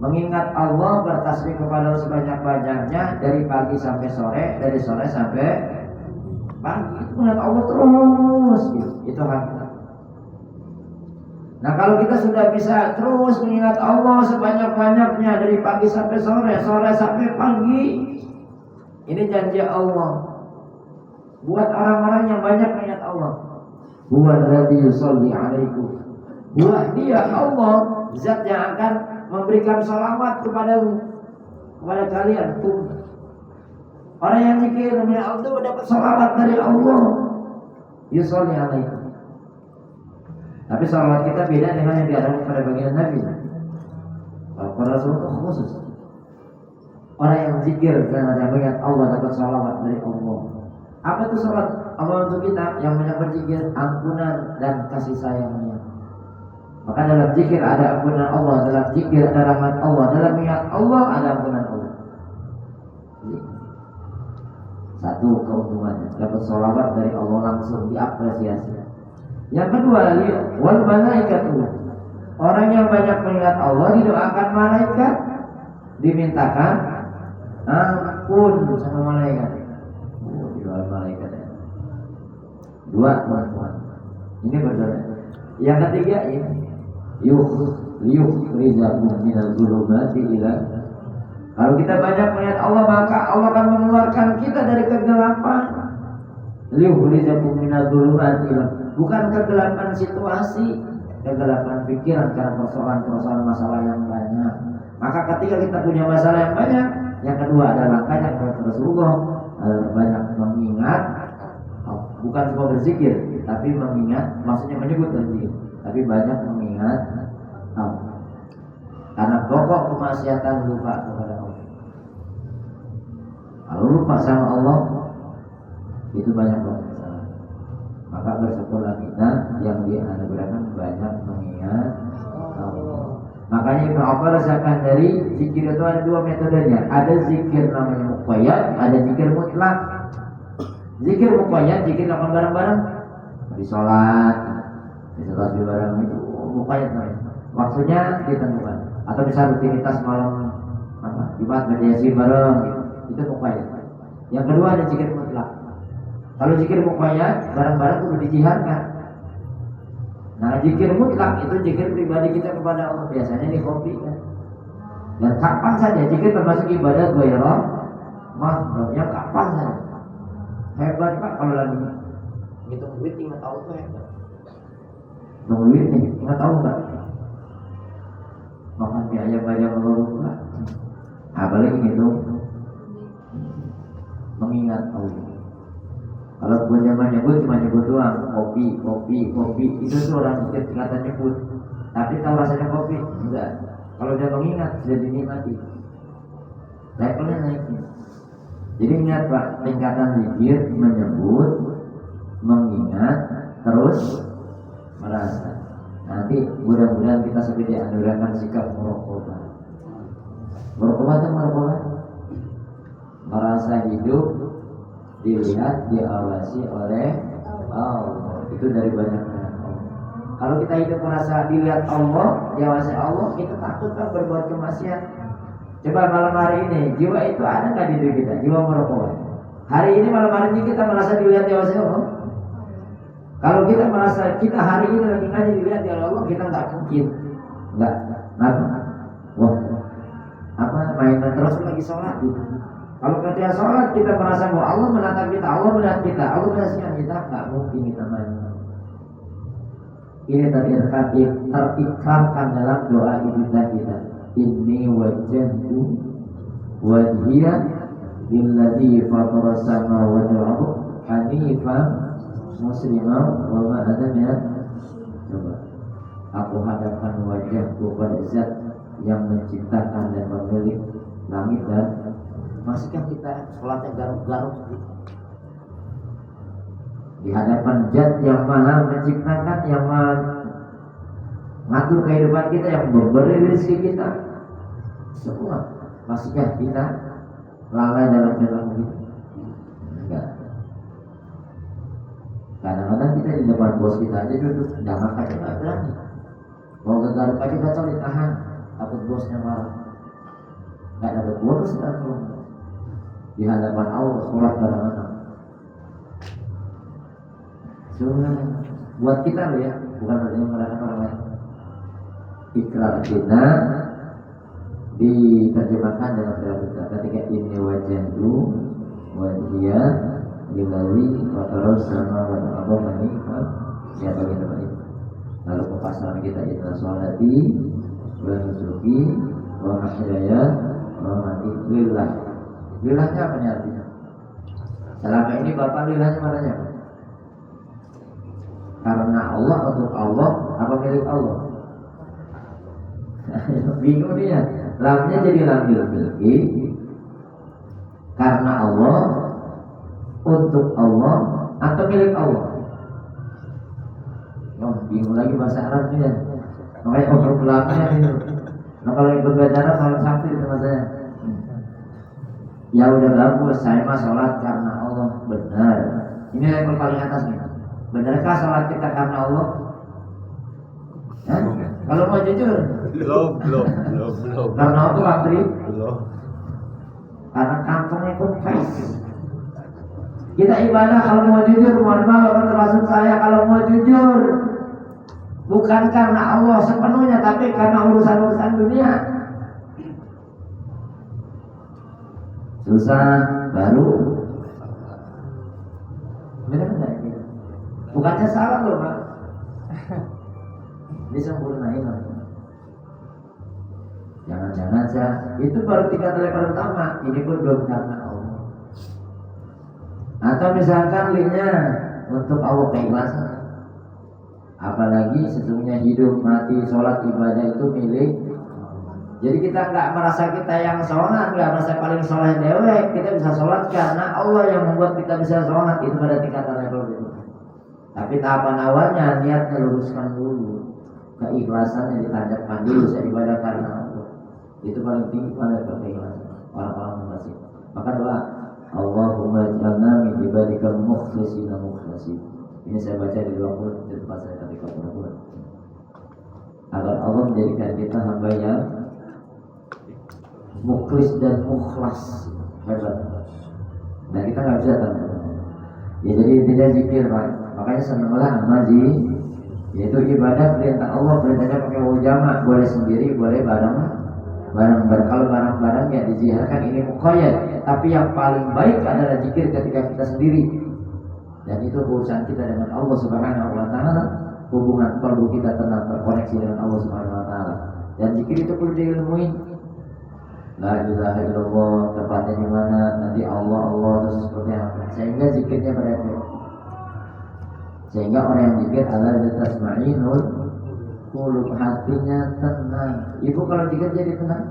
Mengingat Allah bertasbih kepada Allah sebanyak-banyaknya dari pagi sampai sore, dari sore sampai pagi. Itu mengingat Allah terus gitu. Itu hakikat. Nah kalau kita sudah bisa terus mengingat Allah sebanyak-banyaknya dari pagi sampai sore, sore sampai pagi, ini janji Allah buat orang-orang yang banyak mengingat Allah. Huwallazi yusolli alaikum. Buat dia Allah zat yang akan memberikan salawat kepada kalian. Orang yang zikir mengingat Allah dapat salawat dari Allah. Yusolli alaikum. Tapi salawat kita beda dengan yang diadakan pada bagian Nabi. Kalau para Rasul itu khusus. Orang yang zikir dan yang mengingat Allah dapat salawat dari Allah. Apa itu salawat Allah untuk kita? Yang banyak berzikir, ampunan dan kasih sayangnya. Maka dalam zikir ada ampunan Allah, dalam zikir ada rahmat Allah, dalam mengingat Allah ada ampunan Allah. Satu keuntungannya, dapat salawat dari Allah langsung diapresiasi. Yang kedua, wal malaikatu. Orang yang banyak mengingat Allah didoakan malaikat, dimintakan ampun sama malaikat. Didoakan malaikat. Dua teman-teman. Ini berdoa. Yang ketiga ini yukhrijakum minal dzulumati ila. Kalau kita banyak mengingat Allah maka Allah akan mengeluarkan kita dari kegelapan. Yukhrijakum minal dzulumati ila. Bukan kegelapan situasi, kegelapan pikiran karena persoalan-persoalan masalah yang banyak. Maka ketika kita punya masalah yang banyak, yang kedua adalah langkahnya kepada Rasulullah banyak mengingat, bukan cuma berzikir, tapi mengingat, maksudnya menyebut berzikir, tapi banyak mengingat Allah. Karena pokok kemaksiatan lupa kepada Allah. Kalau lupa sama Allah, itu banyak banget. Maka bersyukurlah kita yang dianugerahkan banyak mengingat Allah. Makanya Ibnu Abbas akan dari zikir itu ada dua metodenya. Ada zikir namanya muqayyad, ada zikir mutlak. Zikir muqayyad, zikir lakukan bareng-bareng di sholat, di tasbih bareng itu muqayyad namanya. Waktunya ditentukan. Atau bisa rutinitas malam Jumat baca Yasin bareng gitu. Itu muqayyad. Yang kedua ada zikir mutlak. Kalau zikir muqayyad bareng-bareng kudu dijiharkan. Nah, zikir mutlak itu zikir pribadi kita kepada Allah, biasanya di kopi kan. Dan kapan saja zikir termasuk ibadah ghairah mahdohnya kapan saja. Hebat Pak kalau lagi ngitung duit ingat Allah tuh hebat. Ngitung duit nih ingat Allah enggak? Makan mie ayam banyak lupa. Apalagi gitu mengingat Allah. Kalau gue zaman nyebut cuma nyebut doang, kopi, itu tuh orang kata nyebut. Tapi tahu rasanya kopi? Enggak. Kalau dia mengingat sudah dinikmati. Levelnya naik. Jadi ingat Pak, tingkatan zikir menyebut, mengingat, terus merasa. Nanti mudah-mudahan kita sampai dianurahkan sikap muraqabah. Muraqabah itu muraqabah merasa hidup dilihat, diawasi oleh Allah. Itu dari banyak Allah. Kalau kita hidup merasa dilihat Allah, diawasi Allah, kita takut kan berbuat kemaksiatan. Coba malam hari ini, jiwa itu ada nggak di diri kita? Jiwa merokok. Hari ini malam hari ini kita merasa dilihat, diawasi Allah. Kalau kita merasa kita hari ini lagi ngaji dilihat di Allah, kita nggak mungkin, nggak. Wah, main terus lagi sholat gitu. Kalau ketika sholat kita merasa bahwa Allah menatap kita, Allah melihat kita, Allah menyaksikan kita, nggak mungkin kita main. ini terikrarkan dalam doa ibadah kita. Inni wajjahtu wajhiya lilladzi fatara samawati wal ardh hanifan musliman wa ma ana minal. Coba, aku hadapkan wajahku pada Zat yang menciptakan dan memiliki langit dan. Masihkah kita sholatnya garuk-garuk di hadapan Zat yang maha menciptakan, yang mengatur kehidupan kita, yang memberi rezeki kita semua? Masihkah kita lalai dalam perilaku kita? Enggak. Kadang-kadang kita di depan bos kita aja duduk, tidak makan, tidak berani. Mau ke garuk aja kita ditahan, takut bosnya marah. Nggak dapat bonus kan di hadapan Allah sholat kadang-kadang. Buat kita loh ya, bukan berarti merendahkan orang lain. Ikrar kita diterjemahkan dalam dalam kita ketika ini wajahku wajhiya lilladzi fatara samawati wal ardh hanifan. Siapa kita Pak? Lalu kepasaran kita inna sholati wa nusuki wa mahyaya wa mamati lillah. Lillahnya apa artinya? Selama ini Bapak lillahnya mananya? Karena Allah, untuk Allah, apa milik Allah? Bingung dia. Lamnya jadi lam milki. Karena Allah, untuk Allah, atau milik Allah? Oh, bingung lagi bahasa Arabnya. Makanya obrol lamnya itu. Nah kalau yang berbicara malam Sabtu itu sama saya. Ya udah bagus, saya mah sholat karena Allah. Benar. Ini yang paling atas nih. Benarkah sholat kita karena Allah? Kalau mau jujur, Belum. karena apa Pak Tri? Belum. Karena kantongnya kempes. Kita ibadah kalau mau jujur, mohon maaf termasuk saya, kalau mau jujur bukan karena Allah sepenuhnya, tapi karena urusan-urusan dunia. Susah baru. Benar nggak ini? Bukannya salah loh Pak. Disempurnain lah. Jangan-jangan itu baru 3 level pertama. Ini pun belum karena Allah. Atau misalkan linknya untuk Allah keikhlasan. Apalagi sesungguhnya hidup, mati, sholat, ibadah itu milik. Jadi kita nggak merasa kita yang sholat, nggak merasa paling sholat dewek. Kita bisa sholat karena Allah yang membuat kita bisa sholat. Itu pada tingkatan level itu. Tapi tahapan awalnya niatnya luruskan dulu, keikhlasannya ditanjakan dulu. Saya ibadah karena Allah. Itu paling tinggi pada keikhlasan orang-orang mukhlasin. Maka doa Allahumma ij'alna min ibadikal mukhlishina mukhlasin. Ini saya baca di 20 di tempat saya ketika pura-pura. Agar Allah menjadikan kita hamba yang mukhlis dan mukhlas. Hebat. Nah kita nggak bisa tahu. Ya jadi intinya zikir Pak. Makanya senanglah amaji, yaitu ibadah perintah Allah, perintahnya pakai wujama, boleh sendiri, boleh bareng-bareng. Kalau bareng-bareng ya diziharkan ini muqayyad. Tapi yang paling baik adalah zikir ketika kita sendiri. Dan itu urusan kita dengan Allah Subhanahu wa taala. Hubungan kalbu kita tenang, terkoneksi dengan Allah Subhanahu wa taala. Dan zikir itu perlu diilmuin. La ilaha illallah, tepatnya di mana, nanti Allah terus seperti apa. Sehingga zikirnya berefek. Sehingga orang yang zikir adalah tasma'inul qulub, hatinya tenang. Ibu kalau zikir jadi tenang.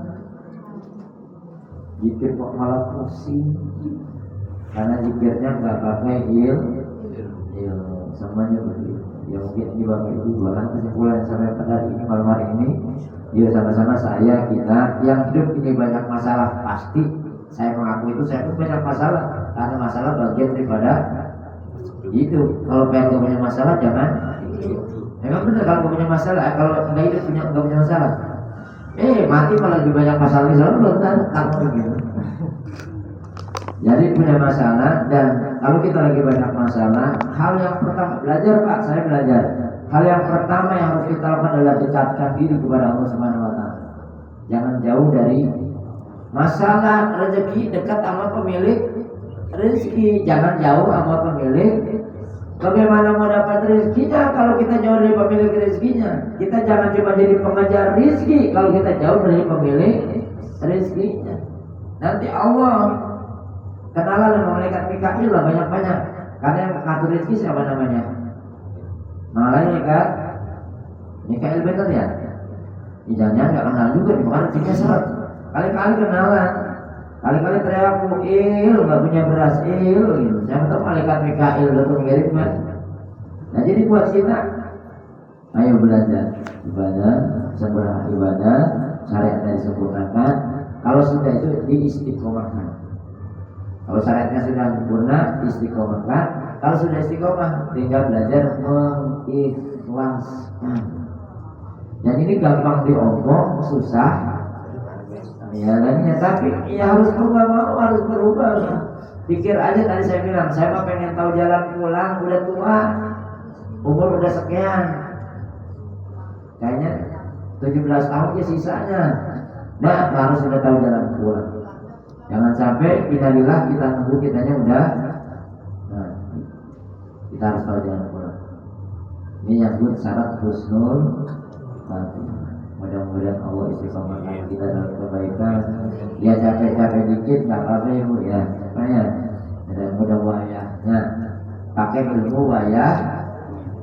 Zikir kok malah pusing. Karena zikirnya nggak pakai ilmu, semuanya begitu. Ya mungkin ini Bapak Ibu bahkan kesimpulan sampai pada ini malam hari ini. Ya sama-sama saya, kita yang hidup ini banyak masalah. Pasti saya mengaku itu, saya pun banyak masalah. Karena masalah bagian daripada itu. Kalau pengen punya masalah jangan. Memang benar kalau punya masalah, kalau nggak hidup nggak punya masalah. Mati malah lebih banyak masalah. Selalu belum tahu begitu. Jadi punya masalah, dan kalau kita lagi banyak masalah, hal yang pertama belajar Pak, saya belajar. Hal yang pertama yang harus kita lakukan adalah dekatkan diri kepada Allah Subhanahu wa taala. Jangan jauh dari masalah rezeki, dekat sama pemilik rezeki. Jangan jauh sama pemilik Bagaimana mau dapat rezekinya kalau kita jauh dari pemilik rezekinya? Kita jangan cuma jadi pengejar rezeki kalau kita jauh dari pemilik rezekinya. Nanti Allah kenalan dengan malaikat Mikail lah banyak-banyak. Karena yang mengatur rezeki siapa namanya? Malaikat Mikail, bener ya? Jangan nggak kenal juga di mana rezekinya seret. Kali-kali kenalan. Kali-kali teriak nggak punya beras gitu. Siapa tahu malaikat Mikail datang ngirim kan? Nah jadi buat kita, ayo belajar ibadah, sempurna ibadah, syariatnya disempurnakan. Kalau sudah itu diistiqomahkan. Kalau syariatnya sudah sempurna, istiqomahkan. Kalau sudah istiqomah, tinggal belajar mengikhlaskan. Dan ini gampang diomong, susah. Ya, tapi ya harus berubah, harus berubah. Pikir aja tadi saya bilang, saya mah pengen tahu jalan pulang, udah tua, umur udah sekian, kayaknya 17 tahun ya sisanya. Nah, harus sudah tahu jalan pulang. Jangan sampai innalillah kita nunggu kitanya udah. Nah, kita harus tahu jalan pulang. Ini yang buat syarat husnul khatimah. Mudah-mudahan Allah istiqomahkan kita dalam kebaikan. Ya capek-capek dikit nggak apa-apa ya Bu ya. Supaya mudah wayahnya pakai ilmu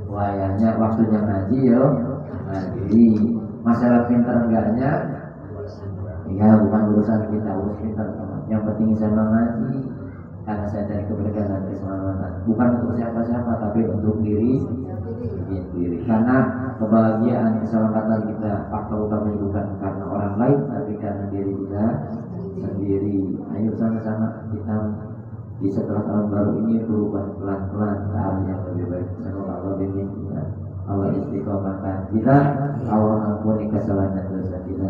wayahnya waktunya ngaji yo. Ngaji masalah pintar enggaknya ya bukan urusan kita, urus pintar. Yang penting saya ngaji karena saya cari keberkahan dan keselamatan. Bukan untuk siapa-siapa tapi untuk diri. Karena kebahagiaan keselamatan kita faktor utamanya bukan karena orang lain tapi karena diri kita sendiri. Ayo sama-sama kita di setelah tahun baru ini berubah pelan-pelan ke arah yang lebih baik. Semoga Allah bimbing kita, Allah istiqomahkan kita, Allah ampuni kesalahan dosa kita.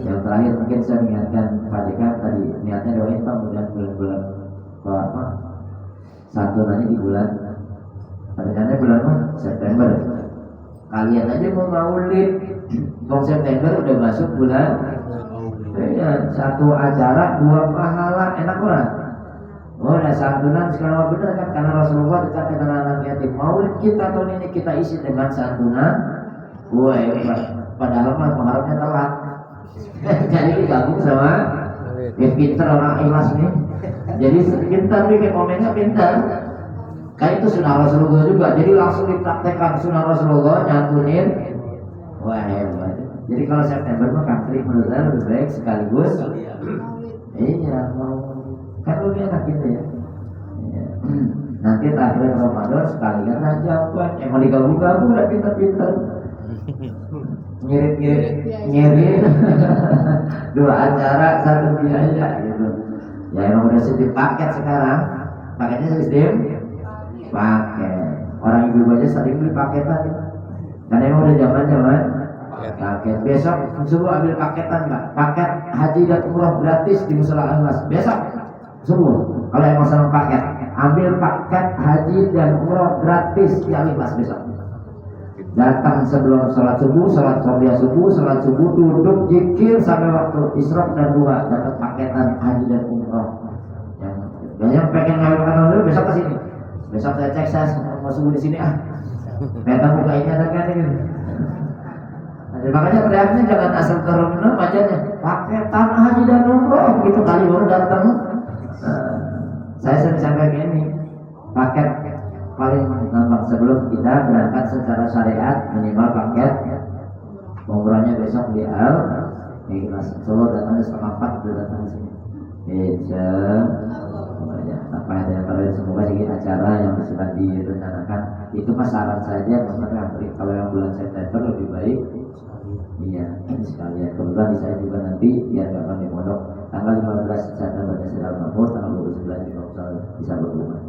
Yang terakhir mungkin saya mengingatkan Pak Dekan tadi niatnya doain Pak mudah bulan-bulan apa santunannya di bulan rencananya bulan apa? September. Kalian aja mau maulid, Bang September udah masuk bulan. Ya, satu acara dua pahala, enak banget. Oh, ada santunan sekarang benar kan karena Rasulullah dekat dengan anak yatim. Maulid kita tahun ini kita isi dengan santunan. Wah, padahal mah pengharapnya telat. Jadi digabung sama pinter orang ikhlas nih. Jadi pintar bikin komennya pintar. Kayak itu sunnah Rasulullah juga. Jadi langsung dipraktekkan sunnah Rasulullah nyantunin. Wah hebat. Jadi kalau September mah country menurut saya lebih baik sekaligus. Iya mau kan lebih enak gitu ya. Iya. Nanti terakhir Ramadan sekalian aja buat emang digabung-gabung udah pintar-pintar. Ngirit dua acara satu biaya gitu. Ya emang udah sistem paket sekarang. Paketnya sistem paket. Orang ibu aja sering beli paketan. Karena emang udah zaman paket. Besok subuh ambil paketan Mbak. Paket haji dan umroh gratis di Musala Al-Mas. Besok subuh kalau emang sama paket, ambil paket haji dan umroh gratis di Al-Mas besok. Datang sebelum sholat subuh, sholat subuh, duduk zikir sampai waktu isyraq dan duha, dapat paketan haji dan umroh. Yang pengen ngambil makanan dulu besok ke sini. Besok saya cek saya mau subuh di sini Meta buka ini ada kan ini. Nah, makanya teriaknya jangan asal terus macamnya paketan haji dan umroh begitu kali baru datang. Saya sering sampaikan ini paket paling gampang sebelum kita berangkat secara syariat minimal paket umrohnya besok di Ikhlas Solo datangnya setengah 4 sudah datang sini. Apa yang terjadi semoga jadi acara yang sudah direncanakan itu saran saja kalau yang bulan September lebih baik. Iya ini sekalian kebetulan di saya juga nanti biar nggak di pondok tanggal 15 September Siral Makmur, tanggal 29 juga bisa berhubungan.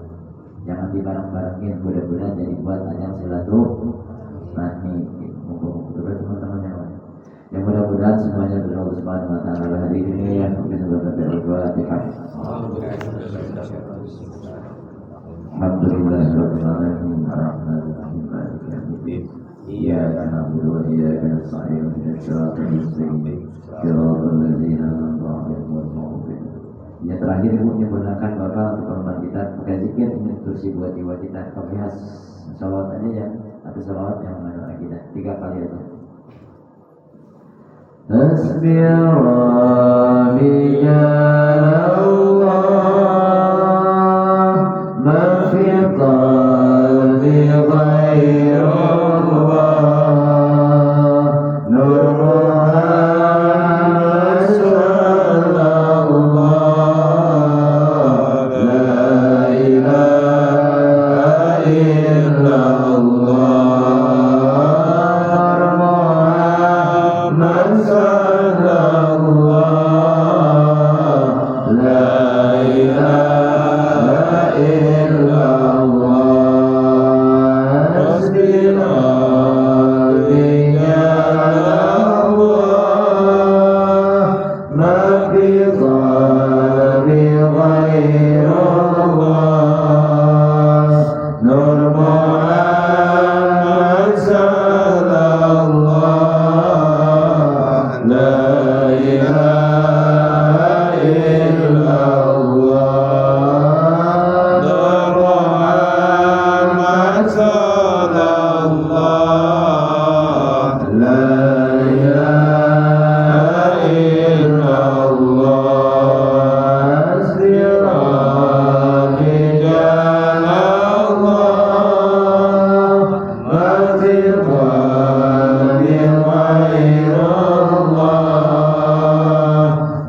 Jangan dibareng-barengin, mudah-mudahan jadi buat ajang silaturahmi. Mudah-mudahan teman-teman yang mudah-mudahan semuanya berdoa Subhanahu wa taala hari ini yang mungkin sudah berdoa. Alhamdulillahirabbil alamin arrahmanir rahim maliki yaumiddin. Iyyaka na'budu wa iyyaka nasta'in ihdinas siratal mustaqim. Shiratal ladzina an'amta 'alaihim ghairil maghdubi 'alaihim terakhir Ibu menyempurnakan Bapak untuk hormat kita pakai zikir ini terus buat jiwa kita pakai salawat aja ya atau salawat yang mana kita 3 kali aja. Hasbi Rabbi Jalallah ma fi qalbi ghairullah nur Muhammad sallallahu la ilaha illallah Muhammad sallallahu la ilaha illallah hasbi rabbi Allah ma fi qalbi ghairullah nur Muhammad sallallahu la ilaha illallah nur Muhammad sallallahu la ilaha illallah hasbi rabbi jalallah ma fi qalbi ghairullah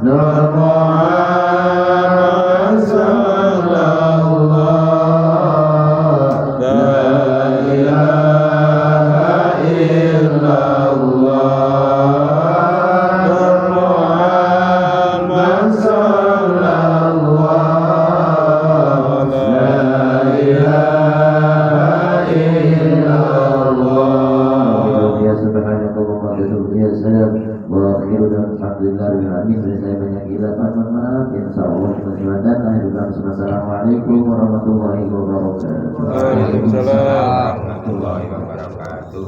nur Muhammad sallallahu la ilaha illallah nur Muhammad sallallahu la ilaha illallah ya subhanallah ya salam wa akhiruna alhamdulillah rabbil alamin. Saya banyak hilafan, mohon maaf insyaallah kesempatan Assalamualaikum warahmatullahi wabarakatuh. Waalaikumsalam warahmatullahi wabarakatuh.